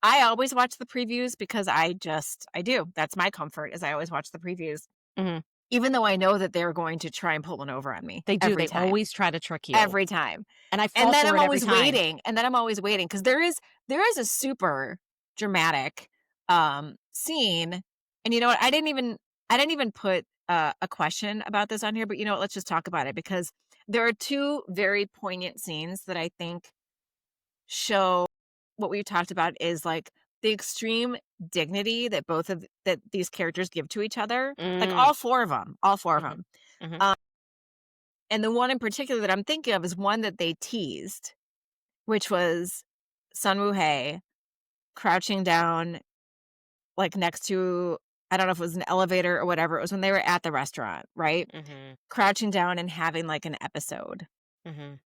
I always watch the previews because I do. That's my comfort, is I always watch the previews. mhm. Even though I know that they're going to try and pull one over on me They do, they always try to trick you, every time. and I fall for it every time. And then I'm always waiting because there is a super dramatic, scene, and you know what? I didn't even put, a question about this on here, but you know what? Let's just talk about it because there are 2 very poignant scenes that I think show what we talked about is, like, the extreme dignity that that these characters give to each other, like, Mm, all 4 of mhm, them. mhm, Um, and the one in particular that I'm thinking of is one that they teased, which was Sun Woo-hae crouching down, like, next to, I don't know if it was an elevator or whatever, it was when they were at the restaurant, right? mhm, Crouching down and having, like, an episode. mhm.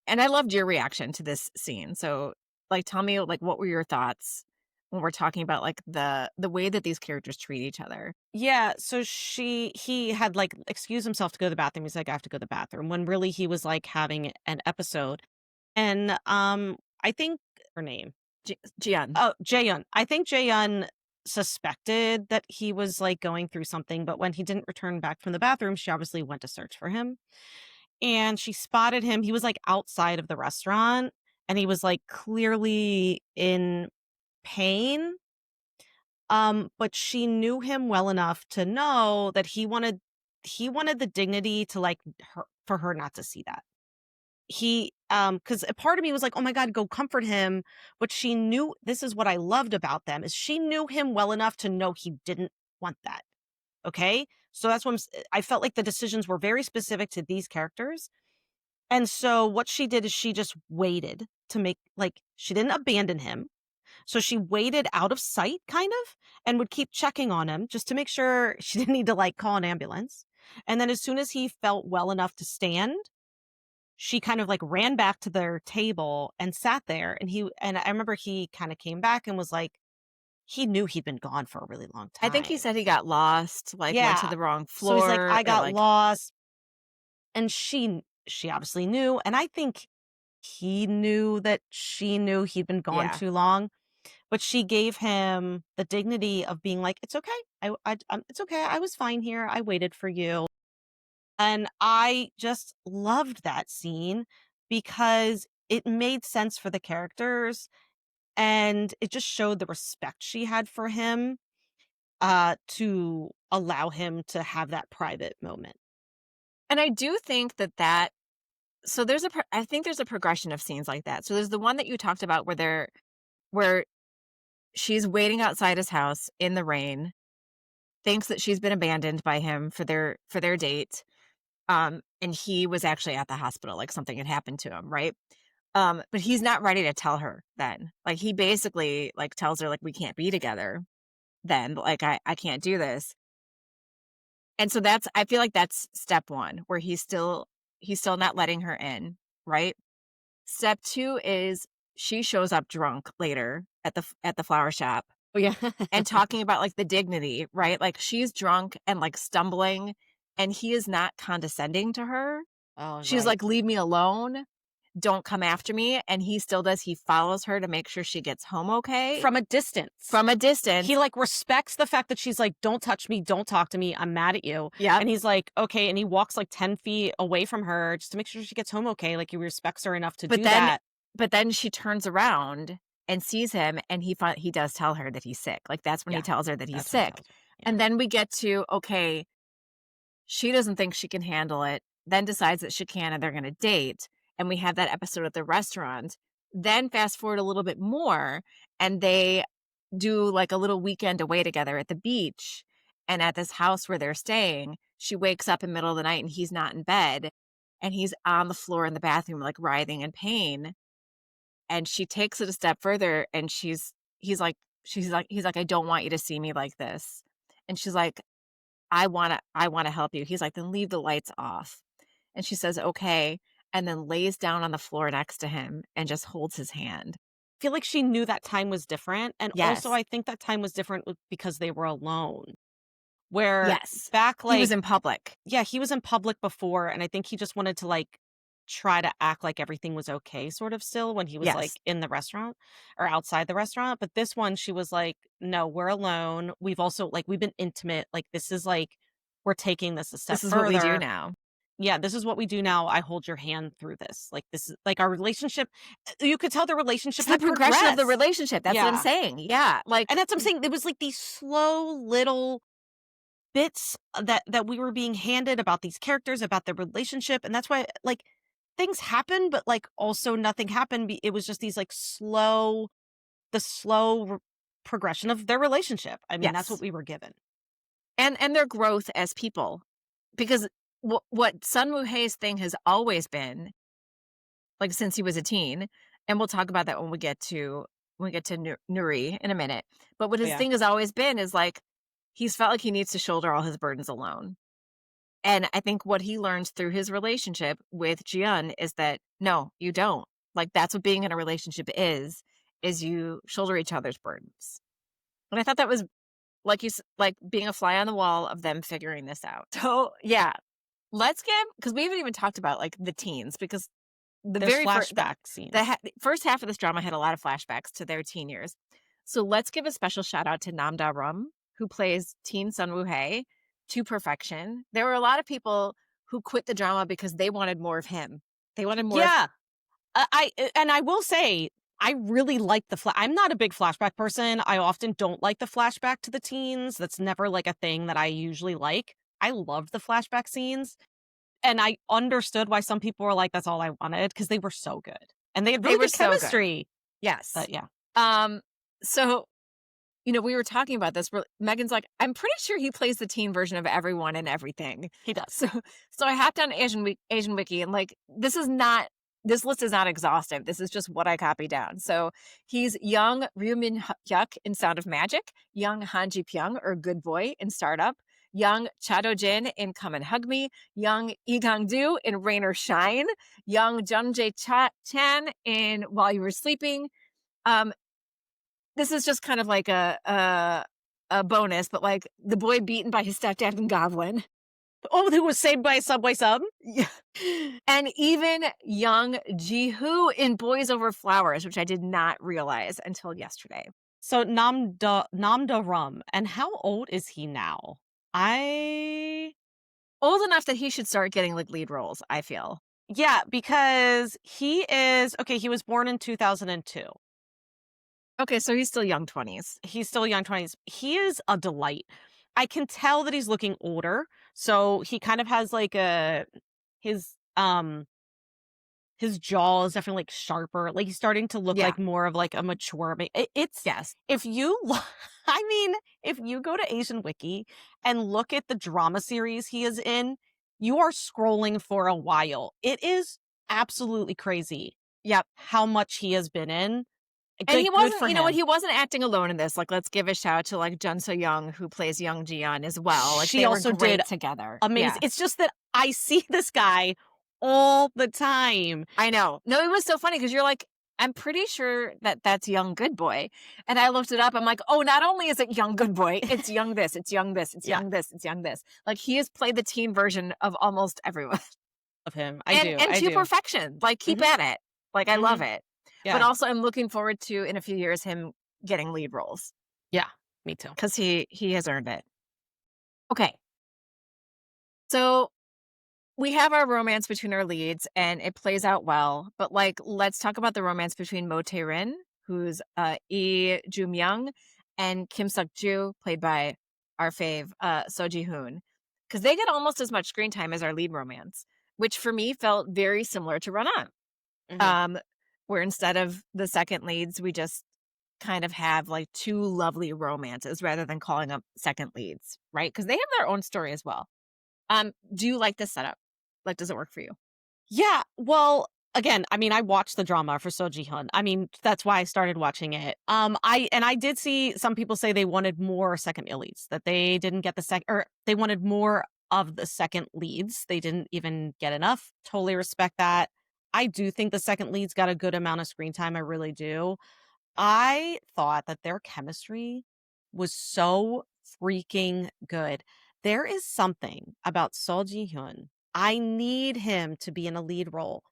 And I loved your reaction to this scene. So, like, tell me, like, what were your thoughts when we're talking about, like, the way that these characters treat each other? Yeah, so he had, like, excused himself to go to the bathroom, he's like, "I have to go to the bathroom," when really he was, like, having an episode, and, I think her name. Jiyeon. Oh, Jaehyun. I think Jaehyun suspected that he was, like, going through something, but when he didn't return back from the bathroom, she obviously went to search for him, and she spotted him. He was, like, outside of the restaurant, and he was, like, clearly in pain, but she knew him well enough to know that he wanted the dignity to, like, her for her not to see that. Because a part of me was like, "Oh my god, go comfort him," but she knew this is what I loved about them, is she knew him well enough to know he didn't want that, okay? So that's what I felt like the decisions were very specific to these characters, and so what she did is she just waited to make like, she didn't abandon him, so she waited out of sight kind of, and would keep checking on him just to make sure she didn't need to, like, call an ambulance, and then as soon as he felt well enough to stand, she kind of, like, ran back to their table and sat there, and I remember he kinda came back and was like he knew he'd been gone for a really long I think he time. said he got lost, like, went to Yeah. the wrong So he's like, floor "I or, got like, lost," and she obviously knew, and I think he knew that she knew he'd been gone yeah. too long, but she gave him the dignity of being like, "It's okay. It's okay. I was fine here. I waited for you." And I just loved that scene because it made sense for the characters, and it just showed the respect she had for him, to allow him to have that private moment. And I do think so I think there's a progression of scenes like that. So there's the one that you talked about where she's waiting outside his house in the rain, thinks that she's been abandoned by him for their date, and he was actually at the hospital, like, something had happened to him, right? But he's not ready to tell her then. Like, he basically, like, tells her, like, "We can't be together then, like, I can't do this." And so I feel like that's step 1, where he's still not letting her in, right? Step 2 is she shows up drunk later at the flower shop Oh, yeah. and talking about, like, the dignity, right? Like, she's drunk and, like, stumbling, and he is not condescending to her. Oh, She's right. like, "Leave me alone. Don't come after me," and he still does. He follows her to make sure she gets home okay From a distance. from a He, distance. like, respects the fact that she's like, "Don't touch me, don't talk to me, I'm mad at you," Yep. and he's like, "Okay," and he walks, like, 10 feet away from her just to make sure she gets home okay, like, he respects her enough to But do then that. but then she turns around and sees him, and he does tell her that he's sick. Like, that's when he Yeah, tells her that he's that's what he sick. tells her. Yeah. And then we get to, okay, she doesn't think she can handle it, then decides that she can, and they're gonna date, and we have that episode at the restaurant. Then fast forward a little bit more, and they do, like, a little weekend away together at the beach, and at this house where they're staying, she wakes up in the middle of the night, and he's not in bed, and he's on the floor in the bathroom, like, writhing in pain, and she takes it a step further, and he's like, "I don't want you to see me like this." And she's like, I wanna help you." He's like, "Then leave the lights off." And she says, "Okay," and then lays down on the floor next to him and just holds his hand. Feel like she knew that time was different, and also Yes. I think that time was different because they were alone, where Yes. back, He was like in public. yeah, he was in public before, and I think he just wanted to, like, try to act like everything was okay sort of still when he was, like, Yes. in the restaurant or outside the restaurant, but this one, she was like, "No, we're alone. We've also like, we've been intimate, like, this is, like we're taking this a step This is what we do further. now. Yeah, this is what we do now. I hold your hand through this." Like, this is like, our relationship you could tell the It's relationship the had progression of the progressed. relationship, that's what I'm Yeah, saying, yeah, and like, that's what I'm saying, it was, like, these slow little bits that we were being handed about these characters, about their relationship, and that's why, like, things happen, but, like, also nothing happened, it was just these, like, slow progression of their relationship. I mean, that's what yes. we were given. And their growth as people, because what Sun Woo-hae's thing has always been, like, since he was a teen, and we'll talk about that when we get to Nuri in a minute, but what Oh, his yeah. thing has always been is, like, he's felt like he needs to shoulder all his burdens alone, and I think what he learns through his relationship with Jiyeon is that, no, you don't. Like, that's what being in a relationship is you shoulder each other's burdens, and I thought that was, like, being a fly on the wall of them figuring this out. So, yeah, let's get because we haven't even talked about, like, the teens, because the There's very first flashback scenes. the first half of this drama had a lot of flashbacks to their teen years. So let's give a special shout out to Nam Da-rum, who plays teen Sun Woo-hae to perfection. There were a lot of people who quit the drama because they wanted more of him. They wanted more of Yeah. And I will say, I really like I'm not a big flashback person. I often don't like the flashback to the teens. That's never, like, a thing that I usually like. I loved the flashback scenes, and I understood why some people were like, "That's all I wanted," because they were so good, and they had they really were good so good. chemistry. Yes. But yeah, Um, so, we were talking about this, where Megan's like, "I'm pretty sure he plays the teen version of everyone and everything." he does. So I hopped on Asian Wiki, and, like, this list is not exhaustive. This is just what I copied down. So he's young Ryuk in Sound of Magic, young Han Ji Pyong, or Good Boy, in Startup, young Cha Do Jin in Come and Hug Me, young Lee Gang Do in Rain or Shine, young Jung Jae Chan in While You Were Sleeping. Um, this is just kind of like a bonus, but, like, the boy beaten by his stepdad in Goblin. Oh, who was saved by a Subway sub? Yeah. And even young Ji-hoo in Boys Over Flowers, which I did not realize until yesterday. So Nam Da Rum, and how old is he now? I Old enough that he should start getting, like, lead roles, I feel. Yeah, because he is okay, he was born in 2002. Okay, so he's still young 20s. He's still young 20s. He is a delight. I can tell that he's looking older, so he kind of has, like, his, um his jaw is definitely, like, sharper, like, he's starting to look Yeah. like more of, like, a mature it's Yes. if you lo I mean, if you go to Asian Wiki and look at the drama series he is in, you are scrolling for a while. It is absolutely crazy Yep. how much he has been in. And he good wasn't, for you know what, him. he wasn't acting alone in this. Like, let's give a shout out to, like, Jun So Young, who plays Young Ji-yeon as well. Like, She they were also did great together. amazing. Yeah. It's just that I see this guy all the time. I know. No, it was so funny because you're like, I'm pretty sure that that's Young Good Boy. And I looked it up. I'm like, oh, not only is it Young Good Boy, it's Young this, it's Young this, it's Yeah, Young this, it's Young this. Like, he has played the teen version of almost everyone. of him. I And do, and I to do. perfection. Like, keep Mhm, at it. Like, I love mhm. it. But Yeah, also I'm looking forward to, in a few years, him getting lead roles yeah, me too. because he has earned it. Okay. So we have our romance between our leads and it plays out well, but like let's talk about the romance between Mo Tae-rin, who's Lee Jum-young, and Kim Suk-ju, played by our fave So Ji-hoon, because they get almost as much screen time as our lead romance, which for me felt very similar to Run On, Mhm. um, where instead of the second leads, we just kind of have like two lovely romances rather than calling them second leads, right? Because they have their own story as well. Do you like this setup? Like, does it work for you? Yeah, well, again, I mean, I watched the drama for So Ji-hyun. I mean, that's why I started watching it. I did see some people say they wanted more second leads, that they didn't get the or they wanted more of the second leads. They didn't even get enough. Totally respect that. I do think the second leads got a good amount of screen time. I really do. I thought that their chemistry was so freaking good. There is something about Seo Ji-hyun. I need him to be in a lead role.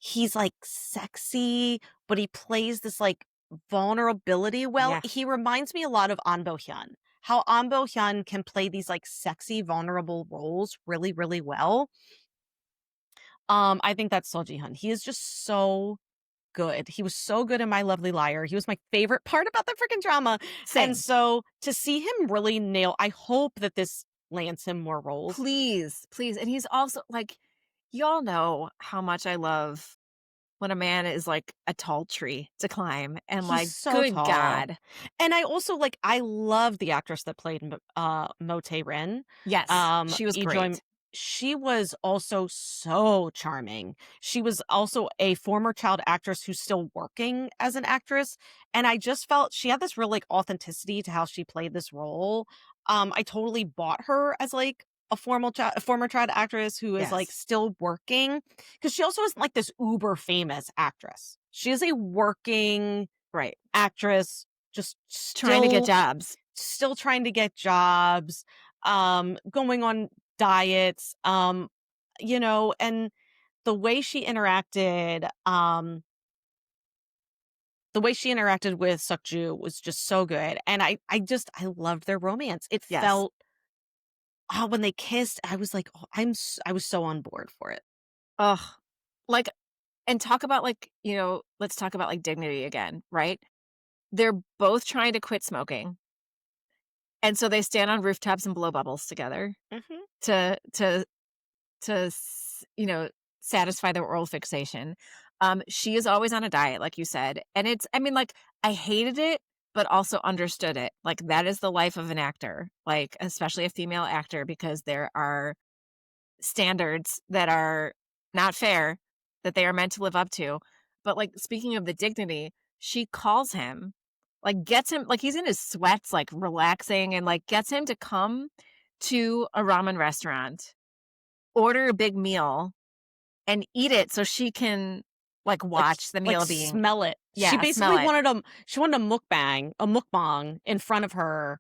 He's like sexy, but he plays this like vulnerability well. Yeah. He reminds me a lot of An Bo-hyun. How An Bo-hyun can play these like sexy, vulnerable roles really, really well. I think that's Seo Ji-hyun. He is just so good. He was so good in My Lovely Liar. He was my favorite part about the freaking drama. And Same. so to see him really nail, I hope that this lands him more roles. Please, please. And he's also like, y'all know how much I love when a man is like a tall tree to climb and He's like, so good tall. God. And I also like I love the actress that played Mo Tae-rin. Yes, she was Lee Joy great. she was also so charming. She was also a former child actress who's still working as an actress, and I just felt she had this real like authenticity to how she played this role. I totally bought her as like a former child actress who is like Yes. still working, because she also isn't like this uber famous actress. She is a working Right. actress, just Trying to get still jobs. trying to get jobs, going on diets, and the way she interacted, with Sukju was just so good, and I loved their romance. It Yes. felt when they kissed, I was like, "Oh, I was so on board for it." Ugh. Like, and talk about like, let's talk about like dignity again, right? They're both trying to quit smoking. And so they stand on rooftops and blow bubbles together Mhm. to satisfy their oral fixation. She is always on a diet, like you said, and I mean, like, I hated it, but also understood it. Like, that is the life of an actor, like, especially a female actor, because there are standards that are not fair that they are meant to live up to. But, like, speaking of the dignity, she calls him, like, gets him, like, he's in his sweats, like, relaxing, and, like, gets him to come to a ramen restaurant, order a big meal, and eat it so she can, like, watch the Like meal being, smell it. She yeah, smell basically it. wanted a mukbang in front of her,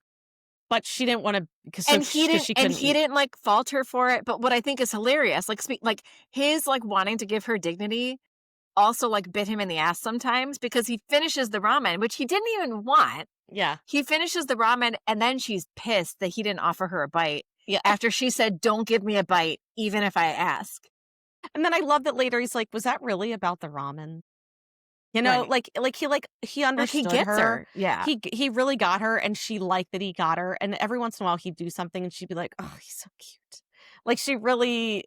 but she didn't wanna And because she couldn't he eat. didn't, like, fault her for it, but what I think is hilarious, like, his, like, wanting to give her dignity also, like, bit him in the ass sometimes because he finishes the ramen, which he didn't even want. Yeah. He finishes the ramen, and then she's pissed that he didn't offer her a bite Yeah. after she said, "Don't give me a bite, even if I ask." And then I love that later he's like, "Was that really about the ramen?" Right. He Like, he understood gets her. her. Yeah. He really got her, and she liked that he got her, and every once in a while, he'd do something, and she'd be like, "Oh, he's so cute." Like, she really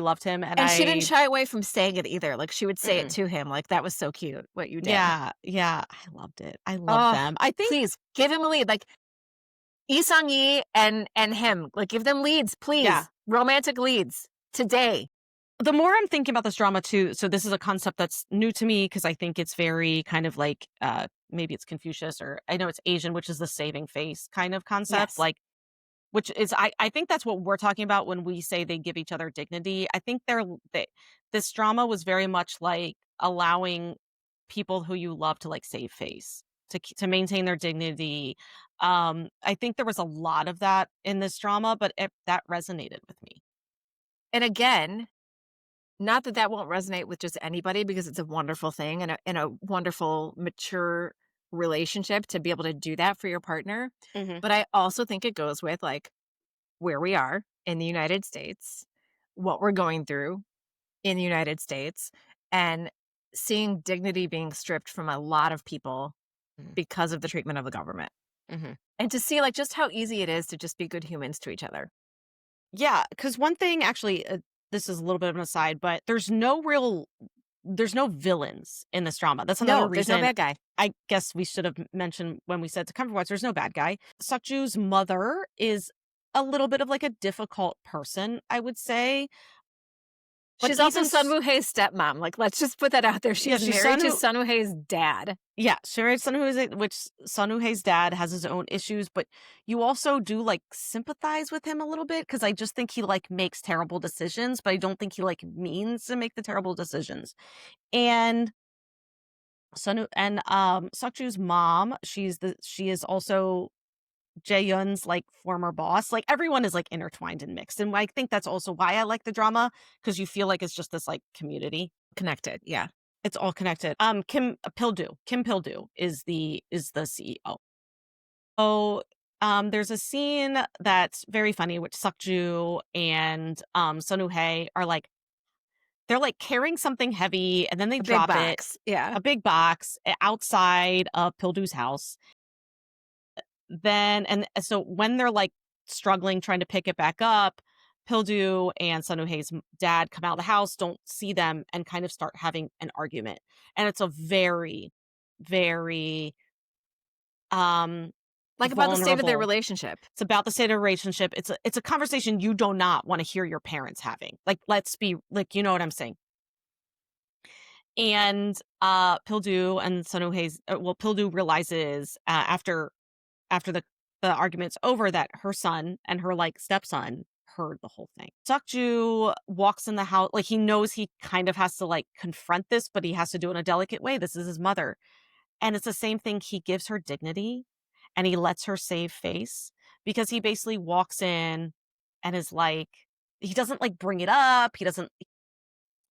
loved him, and And she didn't I shy away from saying it either, like, she would say it mm-mm. to him, like, "That was so cute, what you did." Yeah, yeah, I loved it. I love Oh, them. I think please, give him a lead, like, Lee Sung-yi and him, like, give them leads, yeah. please. Romantic leads, today. The more I'm thinking about this drama too, so this is a concept that's new to me because I think it's very kind of like, maybe it's Confucius or I know it's Asian, which is the saving face kind of concept, Yes. like, which is I think that's what we're talking about when we say they give each other dignity. I think this drama was very much like allowing people who you love to, like, save face, to maintain their dignity. I think there was a lot of that in this drama, but that resonated with me. And again, not that that won't resonate with just anybody because it's a wonderful thing and a wonderful mature relationship to be able to do that for your partner, Mhm, but I also think it goes with, like, where we are in the United States, what we're going through in the United States, and seeing dignity being stripped from a lot of people mhm, because of the treatment of the government. mhm. And to see, like, just how easy it is to just be good humans to each other. Yeah, because one thing actually, this is a little bit of an aside, but there's no villains in this drama. That's another No, there's no reason bad guy. I guess we should have mentioned when we said to comfort watch, there's no bad guy. Sukju's mother is a little bit of like a difficult person, I would say. But She's also even Sun Woo-hae's stepmom, like, let's just put that out there. She yeah, is she's married to Sunu. Sun Woo-hae's dad. Yeah, she married Sun which Sun Woo-hae's dad has his own issues, but you also do like sympathize with him a little bit because I just think he like makes terrible decisions, but I don't think he like means to make the terrible decisions. And Sukju's mom, she is also Jae-yun's, like, former boss. Like, everyone is, like, intertwined and mixed, and I think that's also why I like the drama because you feel like it's just this, like, community. Connected, yeah. It's all connected. Kim Pil-do is the CEO. So, there's a scene that's very funny, which Sukju and, Sun Woo-hae are, like they're, like, carrying something heavy, and then they A big drop it, box, yeah. a big box, outside of Pil-do's house. So when they're, like, struggling trying to pick it back up, Pildu and Sunwoo-hae's dad come out of the house, don't see them, and kind of start having an argument, and it's a very, very, Like, about the state of their vulnerable. relationship. It's about the state of the relationship. It's a conversation you do not wanna hear your parents having. Like, let's be like, you know what I'm saying? And, Pildu and Sunwoo-hae's Pildu realizes, after the argument's over that her son and her, like, stepson heard the whole thing. Sukju walks in the house like, he knows he kind of has to, like, confront this, but he has to do it in a delicate way. This is his mother, and it's the same thing. He gives her dignity, and he lets her save face because he basically walks in and is like he doesn't, like, bring it up. He doesn't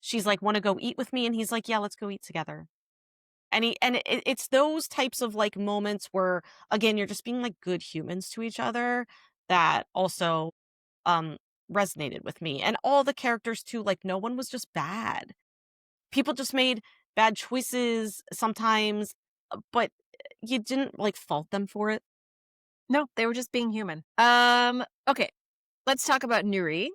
she's like, "Wanna go eat with me?" And he's like, "Yeah, let's go eat together." It's those types of, like, moments where, again, you're just being, like, good humans to each other that also, um, resonated with me, and all the characters too, like, no one was just bad. People just made bad choices sometimes, but you didn't, like, fault them for it. No, they were just being human. Okay, let's talk about Nuri,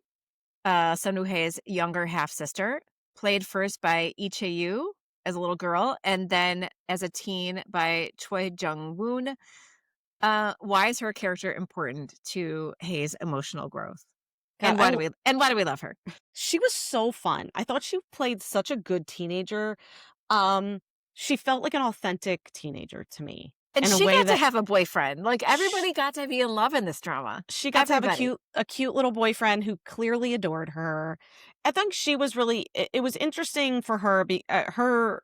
Sun Woo-hae's younger half-sister, played first by Lee Chae-yu as a little girl, and then as a teen by Choi Jung-woon. Why is her character important to Hae's emotional growth? Yeah, And why do we love her? she was so fun. I thought she played such a good teenager. Um, she felt like an authentic teenager to me And in a she way got to that have a boyfriend. Like, sh everybody got to be in love in this drama. she got to have Everybody. a cute little boyfriend who clearly adored her. I think she was really it was interesting for her her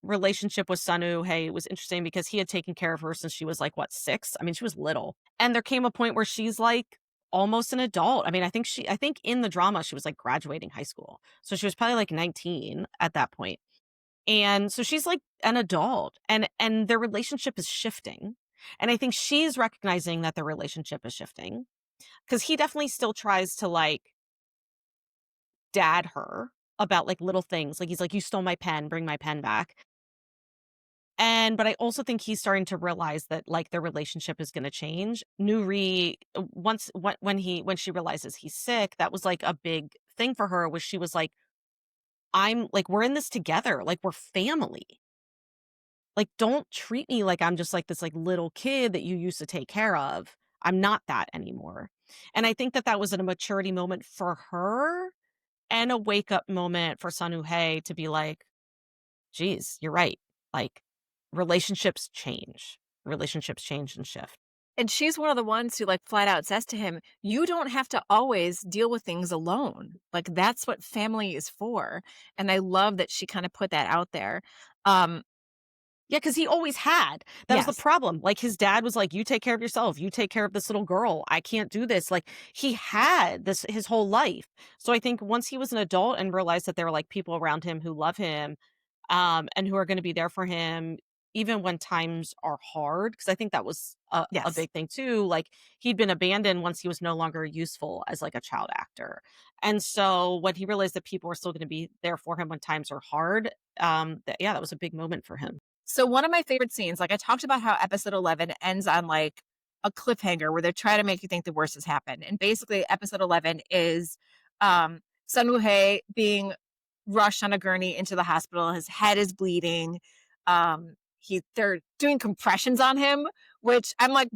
relationship with Sunu. Hey, it was interesting because he had taken care of her since she was like what, 6? I mean, she was little. And there came a point where she's like almost an adult. I mean, I think in the drama she was like graduating high school. So she was probably like 19 at that point. And so she's like an adult and their relationship is shifting. And I think she's recognizing that their relationship is shifting. 'Cause he definitely still tries to, like, dad her about, like, little things, like, he's like, "You stole my pen, bring my pen back." But I also think he's starting to realize that, like, their relationship is gonna change. Nuri, once when she realizes he's sick, that was, like, a big thing for her, was she was like, "I'm like, we're in this together, like, we're family. Like, don't treat me like I'm just, like, this, like, little kid that you used to take care of. I'm not that anymore." And I think that that was a maturity moment for her. and a wake up moment for Sun Woo-hae to be like, "Geez, you're right." Like, relationships change and shift. And she's one of the ones who, like, flat out says to him, "You don't have to always deal with things alone. Like, that's what family is for." And I love that she kinda put that out there. Um, Yeah, because he always had. That was the yes. problem. Like, his dad was like, "You take care of yourself. You take care of this little girl. I can't do this." Like, he had this his whole life. So I think once he was an adult and realized that there were, like, people around him who love him, and who are gonna be there for him even when times are hard. Because I think that was a Yes. big thing too. Like, he'd been abandoned once he was no longer useful as, like, a child actor. And so when he realized that people were still gonna be there for him when times are hard, that was a big moment for him. So one of my favorite scenes, like, I talked about how episode 11 ends on, like, a cliffhanger where they're trying to make you think the worst has happened, and basically episode 11 is, Sun Woo-hae being rushed on a gurney into the hospital. His head is bleeding. They're doing compressions on him, which I'm like,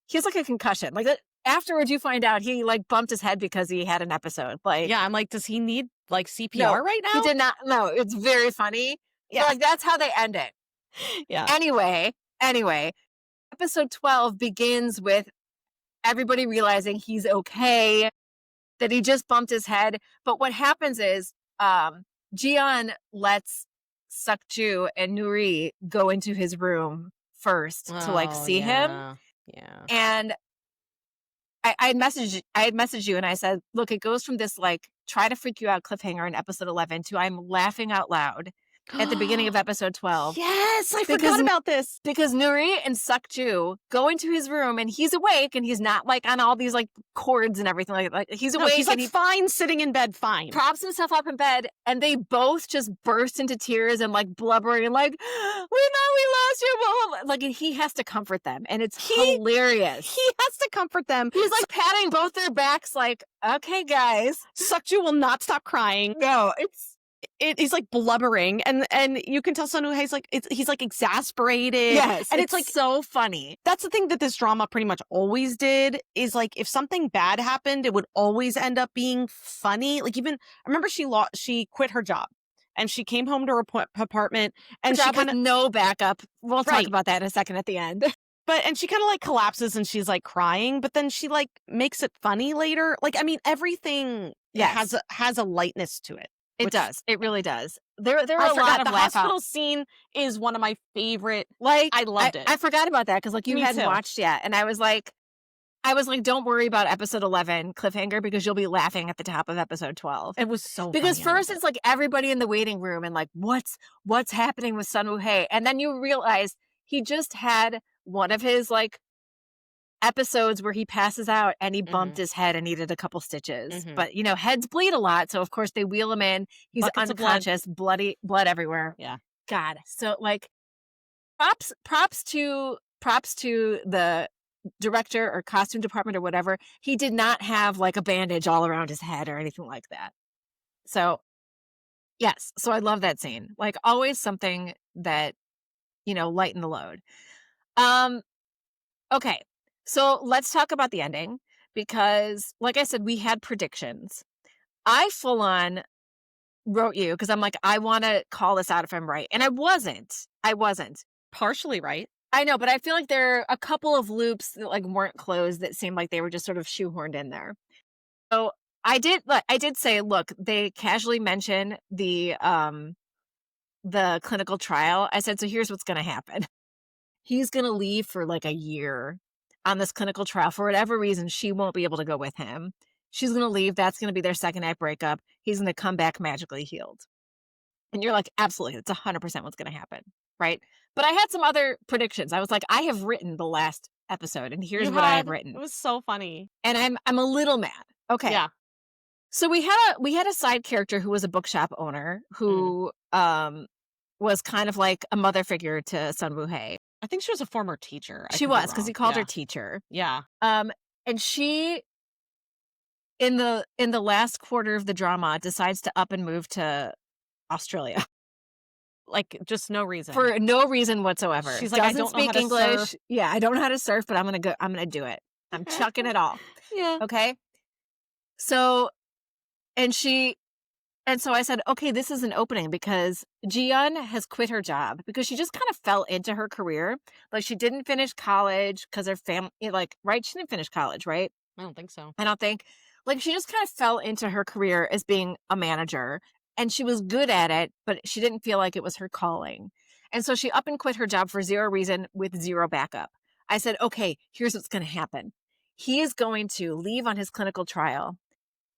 he has, like, a concussion. Like, afterwards you find out he, like, bumped his head because he had an episode. Like, Yeah, I'm like, "Does he need, like, no, CPR right he now?" did not. No, it's very funny. But, Yeah. like, that's how they end it. Yeah. Anyway, episode 12 begins with everybody realizing he's okay, that he just bumped his head. But what happens is, Jiyeon lets Sukju and Nuri go into his room first to, like, Oh, see him. yeah. Yeah. And I had messaged you and I said, look, it goes from this, like, try to freak you out cliffhanger in episode 11 to I'm laughing out loud at the beginning of episode 12. Yes, I Because forgot about this. Because Nuri and Sukju go into his room and he's awake and he's not, like, on all these, like, cords and everything like he's No, he's, awake like, and he fine sitting in bed, fine. props himself up in bed and they both just burst into tears and, like, blubbering and, like, we know we lost you, blah, blah, blah. Like, and he has to comfort them and it's He hilarious. he has to comfort them. He's, like, patting both their backs like, okay, guys. Sukju will not stop crying. No, He's, like, blubbering, and you can tell Sun Woo-hae's, like, he's, like, exasperated. yes, And it's, like, so funny. that's the thing that this drama pretty much always did is, like, if something bad happened, it would always end up being funny. Like, even I remember she quit her job, and she came home to her apartment, and she Job with kinda no backup. We'll talk Right. about that in a second at the end. and she kinda, like, collapses, and she's, like, crying, but then she, like, makes it funny later. Like, I mean, everything Yes. has a lightness to it, It which does. It really does. There I are a lot forgot. of The laugh hospital out. scene is one of my favorite. Like, I loved it. I forgot about that because, like, you Me hadn't too. watched yet, and I was like, "Don't worry about episode 11 cliffhanger because you'll be laughing at the top of episode 12." It was so Because funny. I first loved it. it's like everybody in the waiting room and, like, what's happening with Sun Woo-hae? And then you realize he just had one of his, like, episodes where he passes out and he bumped Mhm. his head and needed a couple stitches. Mhm. But, you know, heads bleed a lot, so of course they wheel him in. He's Buckets of blood. unconscious, blood everywhere. Yeah. God. So, like, props to the director or costume department or whatever. He did not have, like, a bandage all around his head or anything like that. So, yes. So I love that scene. Like, always something that, you know, lighten the load. Okay. So let's talk about the ending because, like I said, we had predictions. I full on wrote you because I'm like, I want to call this out if I'm right. And I wasn't. Partially right. I know, but I feel like there are a couple of loops that, like, weren't closed that seemed like they were just sort of shoehorned in there. So I did say, look, they casually mention the clinical trial. I said, so here's what's going to happen. He's going to leave for, like, a year on this clinical trial. For whatever reason, she won't be able to go with him. She's going to leave. That's going to be their second act breakup. He's going to come back magically healed. And you're like, absolutely, that's 100% what's going to happen, right? But I had some other predictions. I was like, I have written the last episode, and here's what I have written. It was so funny. And I'm a little mad. Okay. Yeah. So we had a side character who was a bookshop owner who was kind of like a mother figure to Sun Woo-hae. I think she was a former teacher. She was, because he called her teacher. Yeah. And she, in the last quarter of the drama, decides to up and move to Australia Like, just no reason. for no reason whatsoever. She's like, I Doesn't don't know speak how to English. surf. Yeah, I don't know how to surf, but I'm gonna do it. I'm chucking it all. Yeah. Okay. So, and she And so I said, okay, this is an opening because Jiyeon has quit her job because she just kind of fell into her career. Like she didn't finish college because her family, like, right? She didn't finish college, right? I don't think so. I don't think. Like she just kind of fell into her career as being a manager and she was good at it, but she didn't feel like it was her calling. And so she up and quit her job for zero reason with zero backup. I said, okay, here's what's going to happen. He is going to leave on his clinical trial.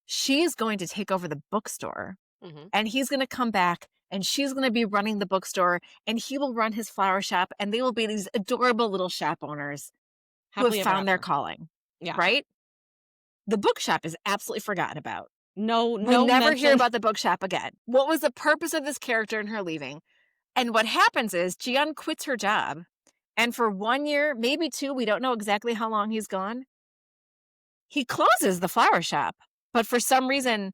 She is going to take over the bookstore Mhm. and he's going to come back and she's going to be running the bookstore and he will run his flower shop and they will be these adorable little shop owners who have Happily ever found their after. calling, Yeah. right? The bookshop is absolutely forgotten about. No We no never hear mention. about the bookshop again. What was the purpose of this character and her leaving? And what happens is Jiyeon quits her job. And for 1 year, maybe 2, we don't know exactly how long he's gone. He closes the flower shop. But for some reason,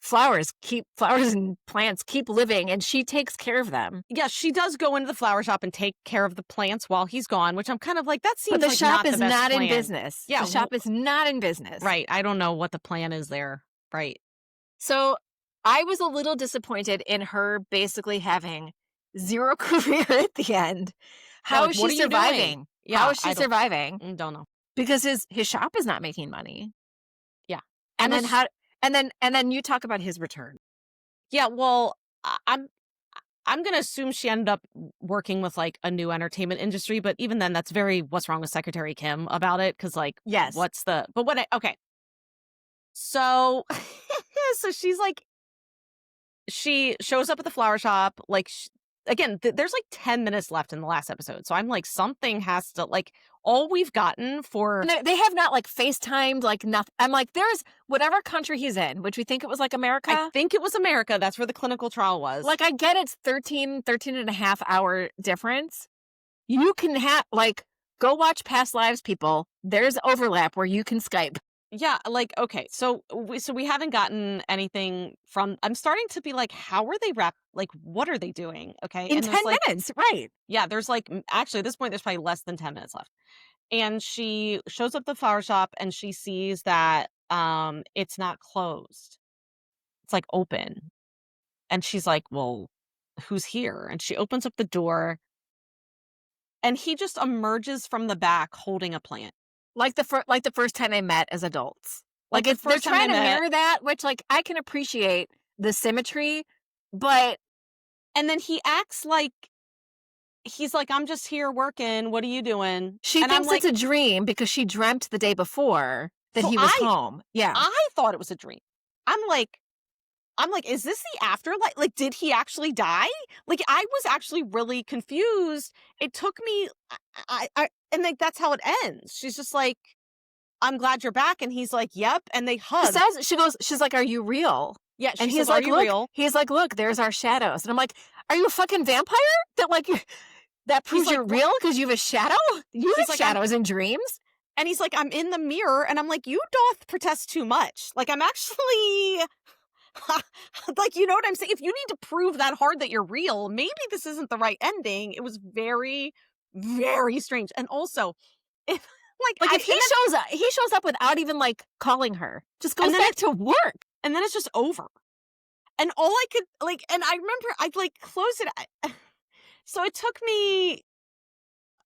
flowers and plants keep living and she takes care of them. Yeah, she does go into the flower shop and take care of the plants while he's gone, which I'm kind of like, that But seems the like shop not the is best not in plan. business. Yeah, The shop is not in business. right. I don't know what the plan is there. Right. So I was a little disappointed in her basically having zero career at the end. Yeah, How like, is what she are you doing? surviving? How Yeah, is she surviving? don't know. Because his shop is not making money. Yeah. And I'm then ass how and then you talk about his return. Yeah, well, I'm gonna assume she ended up working with, like, a new entertainment industry, but even then, that's very "What's Wrong with Secretary Kim" about it? Because like, Yes. what's the but when I okay. So so she's like she shows up at the flower shop, like, again, there's, like, 10 minutes left in the last episode, so I'm like, something has to like, all we've gotten for And they have not like FaceTimed, like nothing. I'm like, there's whatever country he's in, which we think it was like I America. think it was America, that's where the clinical trial was. Like I get it's 13 and a half hour difference. You can have like go watch past lives, people. There's overlap where you can Skype. Yeah, like, okay, so we haven't gotten anything from I'm starting to be like, how are they like, what are they doing? Okay, In and there's, 10 like minutes, right. yeah, there's, like actually, at this point, there's probably less than 10 minutes left. And she shows up at the flower shop, and she sees that, it's not closed. It's, like, open. And she's like, "Well, who's here?" And she opens up the door, and he just emerges from the back holding a plant. Like the first time they met as adults. Like, Like the it's they're first time they trying to met, mirror that, which like I can appreciate the symmetry, but and then he acts like he's like, "I'm just here working. What are you doing?" she And I'm thinks it's like, a dream because she dreamt the day before that so he was home. Yeah. I thought it was a dream. I'm like "Is this the afterlife? Like, did he actually die?" Like, I was actually really confused. It took me and, like, that's how it ends. She's just like, "I'm glad you're back," and he's like, "Yep," and they hug. She's like, "Are you real?" Yeah, And she says, "Are you real?" he's like, "Look, there's our shadows." And I'm like, "Are you a fucking vampire? That like that He's proves like, you're "What?" real because you have a shadow? You He's have like, shadows and dreams?" and he's like, "I'm in the mirror," and I'm like, "You doth protest too much." Like, I'm actually like, you know what I'm saying? If you need to prove that hard that you're real, maybe this isn't the right ending. It was very, very strange. And also, if like Like I if he shows up without even like calling her. Just and goes then back to work. and then it's just over. And all I could like, and I remember I'd like close it. So it took me.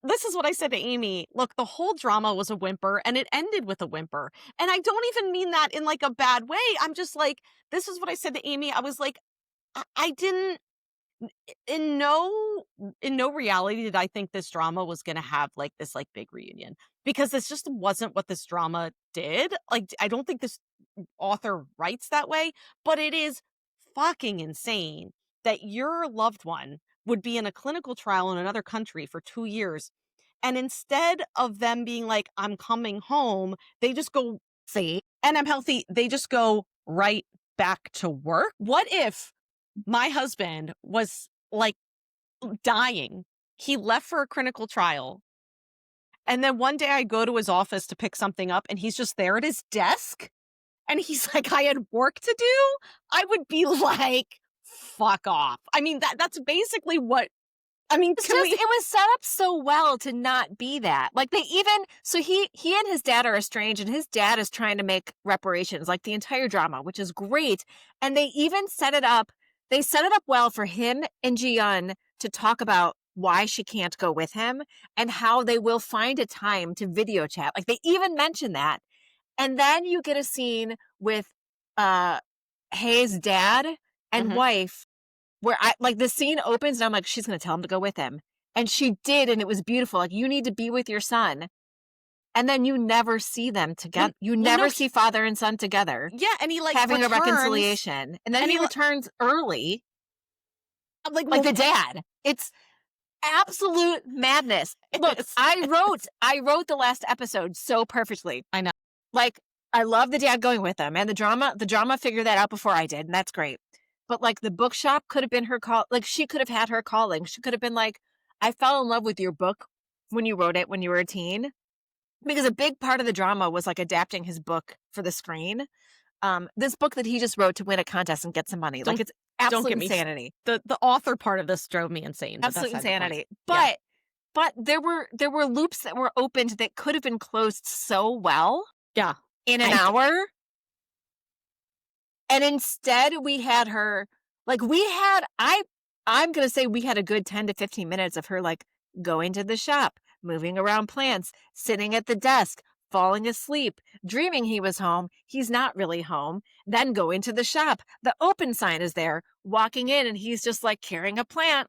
This is what I said to Amy. Look, the whole drama was a whimper, and it ended with a whimper. And I don't even mean that in like a bad way. I'm just like, this is what I said to Amy. I was like, I didn't. In no reality did I think this drama was gonna have like this like big reunion, because this just wasn't what this drama did. Like, I don't think this author writes that way, but it is fucking insane that your loved one would be in a clinical trial in another country for 2 years, and instead of them being like, "I'm coming home," they just go, See? "And I'm healthy," they just go right back to work. What if my husband was, like, dying? He left for a clinical trial, and then one day I go to his office to pick something up, and he's just there at his desk? And he's like, "I had work to do?" I would be like, "Fuck off." I mean, that's basically what I mean, It's can just we it was set up so well to not be that. Like, they even so he and his dad are estranged, and his dad is trying to make reparations, like, the entire drama, which is great, and they set it up well for him and Ji-yeon to talk about why she can't go with him and how they will find a time to video chat. Like, they even mention that. And then you get a scene with, uh, Hae's dad and Mhm. wife where I like, the scene opens and I'm like, "She's gonna tell him to go with him." And she did, and it was beautiful, like, "You need to be with your son." And then you never see them Well together. You well, no, never he see father and son together yeah, and he, like, having a returns, reconciliation, and then and he he li returns early, I'm like, like "Well, the dad. It's absolute madness. it Look, is." I wrote the last episode so perfectly. I know. Like, I love the dad going with them, and the drama figured that out before I did, and that's great. But, like, the bookshop could have been her call, like, she could have had her calling. She could have been like, "I fell in love with your book when you wrote it when you were a teen." Because a big part of the drama was, like, adapting his book for the screen. This book that he just wrote to win a contest and get some money. Like, Don't it's don't absolute get me s insanity. the author part of this drove me insane, but that's Absolute side the point. insanity. Yeah. But there were loops that were opened that could have been closed so well Yeah. in an I hour. And instead we had her like we had I'm going to say we had a good 10 to 15 minutes of her like going to the shop, moving around plants, sitting at the desk, falling asleep, dreaming he was home. He's not really home. Then going to the shop. The open sign is there, walking in and he's just like carrying a plant.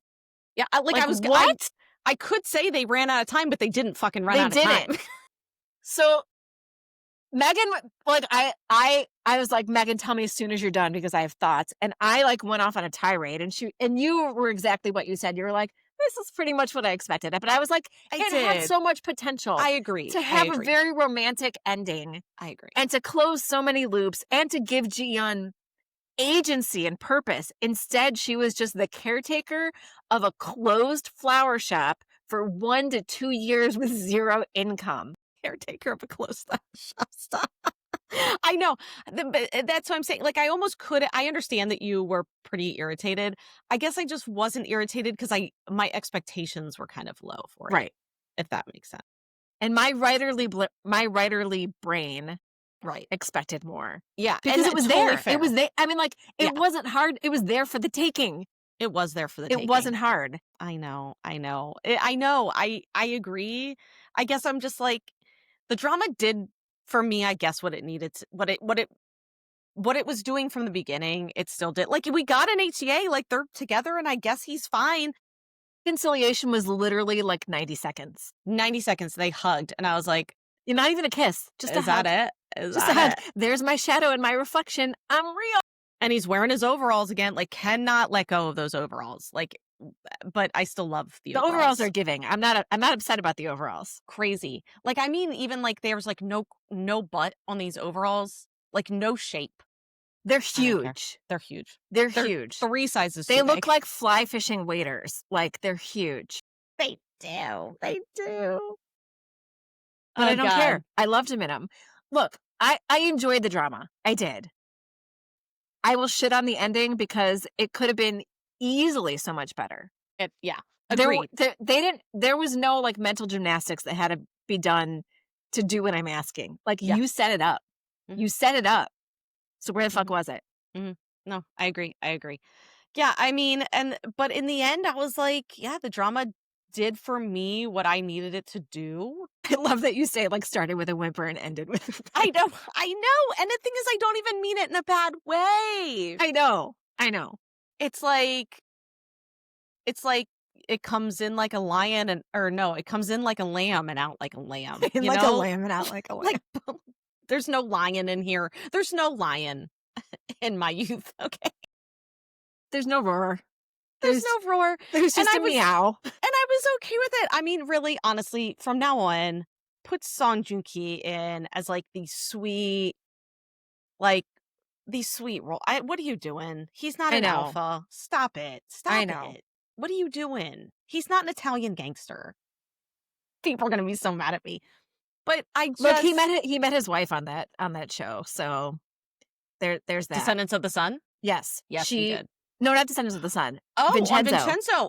Yeah, Like, I what? I could say they ran out of time, but they didn't fucking run They out of time. didn't. So Megan, like I was like, Megan, tell me as soon as you're done because I have thoughts. And I like went off on a tirade, and you were exactly what you said. You were like, this is pretty much what I expected. But I was like, I it had did. so much potential I agree. to I have a agree. very romantic ending I agree. and to close so many loops and to give Ji-yeon agency and purpose. Instead, she was just the caretaker of a closed flower shop for 1 to 2 years with zero income. Caretaker of a close shop. Stop. I know. But that's what I'm saying. Like, I almost could. I understand that you were pretty irritated. I guess I just wasn't irritated because my expectations were kind of low for it, Right. if that makes sense. And my writerly brain Right. expected more Yeah. And because it was totally there. fair. It was there. I mean, like, Yeah. it wasn't hard. It was there for the taking. It was there for the It taking. wasn't hard. I know. I know. I know. I agree. I guess I'm just like, the drama did for me, I guess, what it needed to, what it was doing from the beginning, it still did. Like, we got an HCA, like, they're together, and I guess he's fine. Conciliation was literally like 90 seconds. 90 seconds, they hugged, and I was like, Not even a kiss, just a "Is that hug. it? Is Just a that hug. it?" There's my shadow and my reflection. I'm real. And he's wearing his overalls again, like, cannot let go of those overalls, like, but I still love the The overalls are overalls. giving. I'm not upset about the overalls. Crazy. Like, I mean, even, like, there's, like, no butt on these overalls, like, no shape. They're I don't care. huge. They're huge. They're They're huge. 3 sizes They too look big. like fly fishing waiters. Like, they're huge. They do. They do. But I Oh don't god. care. I loved him in them. Look, I enjoyed the drama. I did. I will shit on the ending because it could have been easily so much better. Yeah. There Agreed. there was no, like, mental gymnastics that had to be done to do what I'm asking. Like, Yeah. you set it up. Mhm. You set it up. So where the fuck Mhm. was it? Mhm. No, I agree. I agree. Yeah, I mean, but in the end, I was like, yeah, the drama did for me what I needed it to do. I love that you say, like, started with a whimper and ended with a I know, I know. And the thing is, I don't even mean it in a bad way. I know. I know. It's like, it comes in like a lion or no, it comes in like a lamb and out like a lamb. In You like a know? lamb and out like a lamb. Like, there's no lion in here. There's no lion in my youth. Okay. There's no roar. There's no roar. There's And just I a was meow. And I was okay with it. I mean, really, honestly, from now on, put Song Joong-ki in as like these sweet role. What are you doing? He's not I an know. alpha. Stop it. I Stop know. it. What are you doing? He's not an Italian gangster. People are gonna be so mad at me. But I Look, just he met his wife on that show. So there's that. Descendants of the Sun? Yes. Yes, he did. No, not Descendants of the Sun. Oh, on Vincenzo. Vincenzo.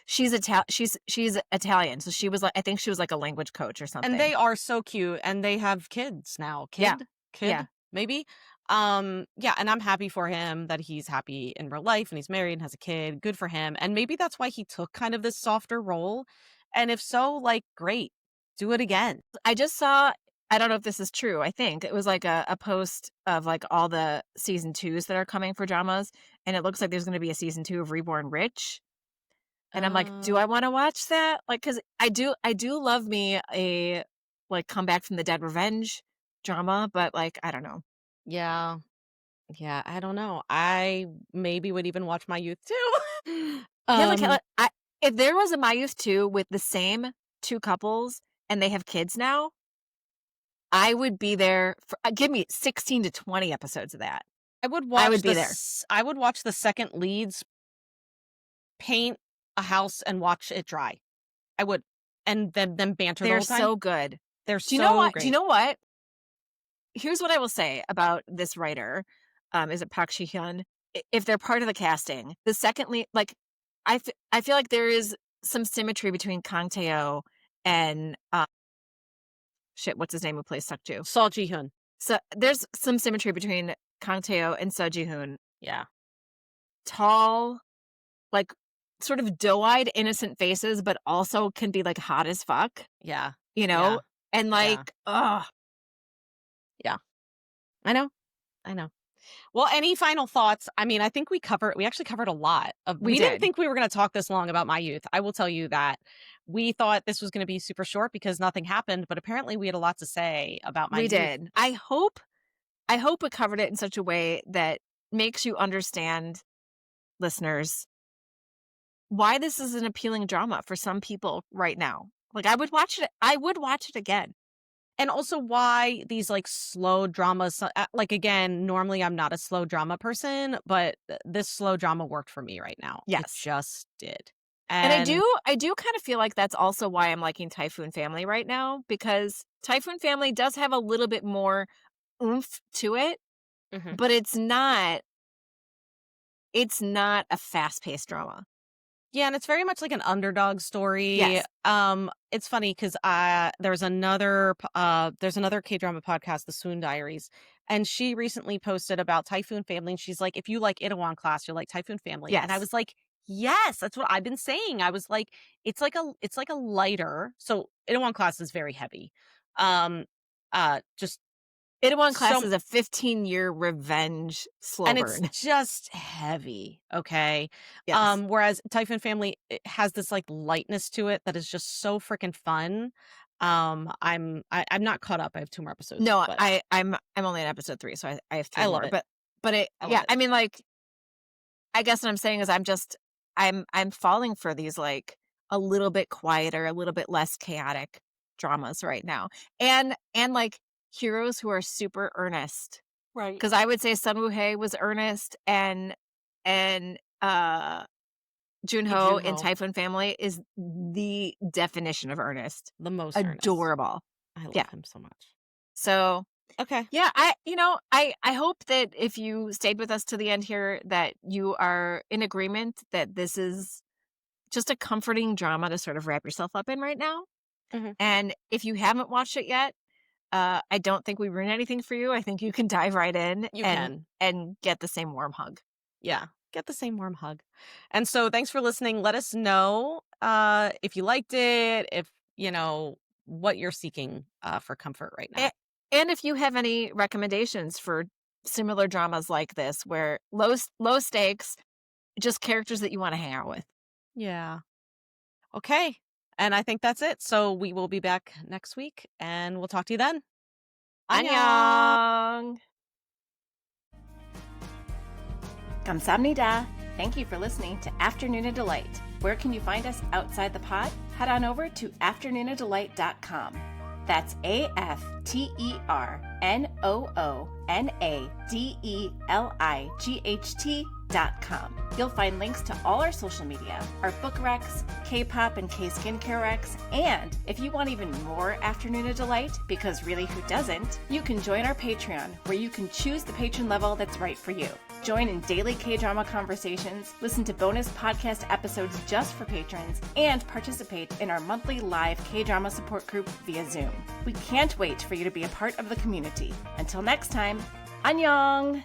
She's Italian, so she was like, I think she was like a language coach or And something. they are so cute, and they have kids now. Yeah. Kid, Yeah. maybe? Yeah, and I'm happy for him that he's happy in real life, and he's married and has a kid. Good for him, and maybe that's why he took kind of this softer role, and if so, like, great. Do it again. I just saw, I don't know if this is true, I think it was like a post of like all the season 2s that are coming for dramas, and it looks like there's gonna be a season 2 of Reborn Rich. And I'm like, do Uh, I want to watch that? Like, cause I do love me a like comeback from the dead revenge drama, but like, I don't know. yeah. Yeah, I don't know. I maybe would even watch My Youth too. Yeah, like Um, if there was a My Youth 2 with the same 2 couples and they have kids now, I would be there for, give me 16 to 20 episodes of that. I would be there. I would watch the second leads paint a house and watch it dry. I would. And then them banter the They're whole time. so good. They're Do you know so what? Do you great. know what? Here's what I will say about this writer. Is it Park Shi-hyun? If they're part of the casting, the second lead, like, I feel like there is some symmetry between Kang Tae-ho and shit, what's his name who plays Suk-ju? Saw Ji-hoon. So there's some symmetry between Kang Tae-ho and Seo Ji-hoon. Yeah. Tall, like sort of doe-eyed, innocent faces, but also can be like hot as fuck, Yeah. you know? And like, ugh. Yeah. I know. I know. Well, any final thoughts? I mean, I think we actually covered a lot of, We didn't did. think we were going to talk this long about My Youth. I will tell you that we thought this was going to be super short because nothing happened, but apparently we had a lot to say about My We Youth. did. I hope we covered it in such a way that makes you understand, listeners, why this is an appealing drama for some people right now. Like, I would watch it again. And also why these like slow dramas, like, again, normally I'm not a slow drama person, but this slow drama worked for me right now. It Yes. just did. And And I do kind of feel like that's also why I'm liking Typhoon Family right now, because Typhoon Family does have a little bit more oomph to it, Mhm. but it's not a fast-paced drama. Yeah, and it's very much like an underdog story. Yes. It's funny because there's another K-drama podcast, The Swoon Diaries, and she recently posted about Typhoon Family, and she's like, if you like Itaewon Class, you'll like Typhoon Family. And I Yes. was like, yes, that's what I've been saying. I was like, it's like a lighter. So Itaewon Class is very heavy. Just Itaewon Class so is a 15-year revenge slow and burn. it's just heavy, okay? Yes. Whereas Typhoon Family, it has this, like, lightness to it that is just so freaking fun. I'm not caught up. I have 2 more episodes, No, but I'm only on episode 3, so I have 3 I love more. it. But it, I love yeah, it. I mean, like, I guess what I'm saying is I'm falling for these like a little bit quieter, a little bit less chaotic dramas right now. And like heroes who are super earnest. Right. Because I would say Sun Woo-hae was earnest, and Junho in Junho, Typhoon Family is the definition of earnest. the most earnest. Adorable. I Yeah. love him so much. So Okay. yeah, I hope that if you stayed with us to the end here, that you are in agreement that this is just a comforting drama to sort of wrap yourself up in right now. Mhm. And if you haven't watched it yet, I don't think we ruin anything for you. I think you can dive right in You can. and get the same warm hug. Yeah. Get the same warm hug. And so thanks for listening. Let us know, if you liked it, if, what you're seeking, for comfort right now. And if you have any recommendations for similar dramas like this, where low stakes, just characters that you want to hang out with. Yeah. Okay. And I think that's it. So we will be back next week and we'll talk to you then. Annyeong! Kamsahamnida. Thank you for listening to Afternoon of Delight. Where can you find us outside the pod? Head on over to afternoonadelight.com. That's AFTERNOONADELIGHT unpack.com. You'll find links to all our social media, our book recs, K-pop and K-skincare recs, and if you want even more afternoon of delight, because really who doesn't, you can join our Patreon, where you can choose the patron level that's right for you. Join in daily K-drama conversations, listen to bonus podcast episodes just for patrons, and participate in our monthly live K-drama support group via Zoom. We can't wait for you to be a part of the community. Until next time, annyeong!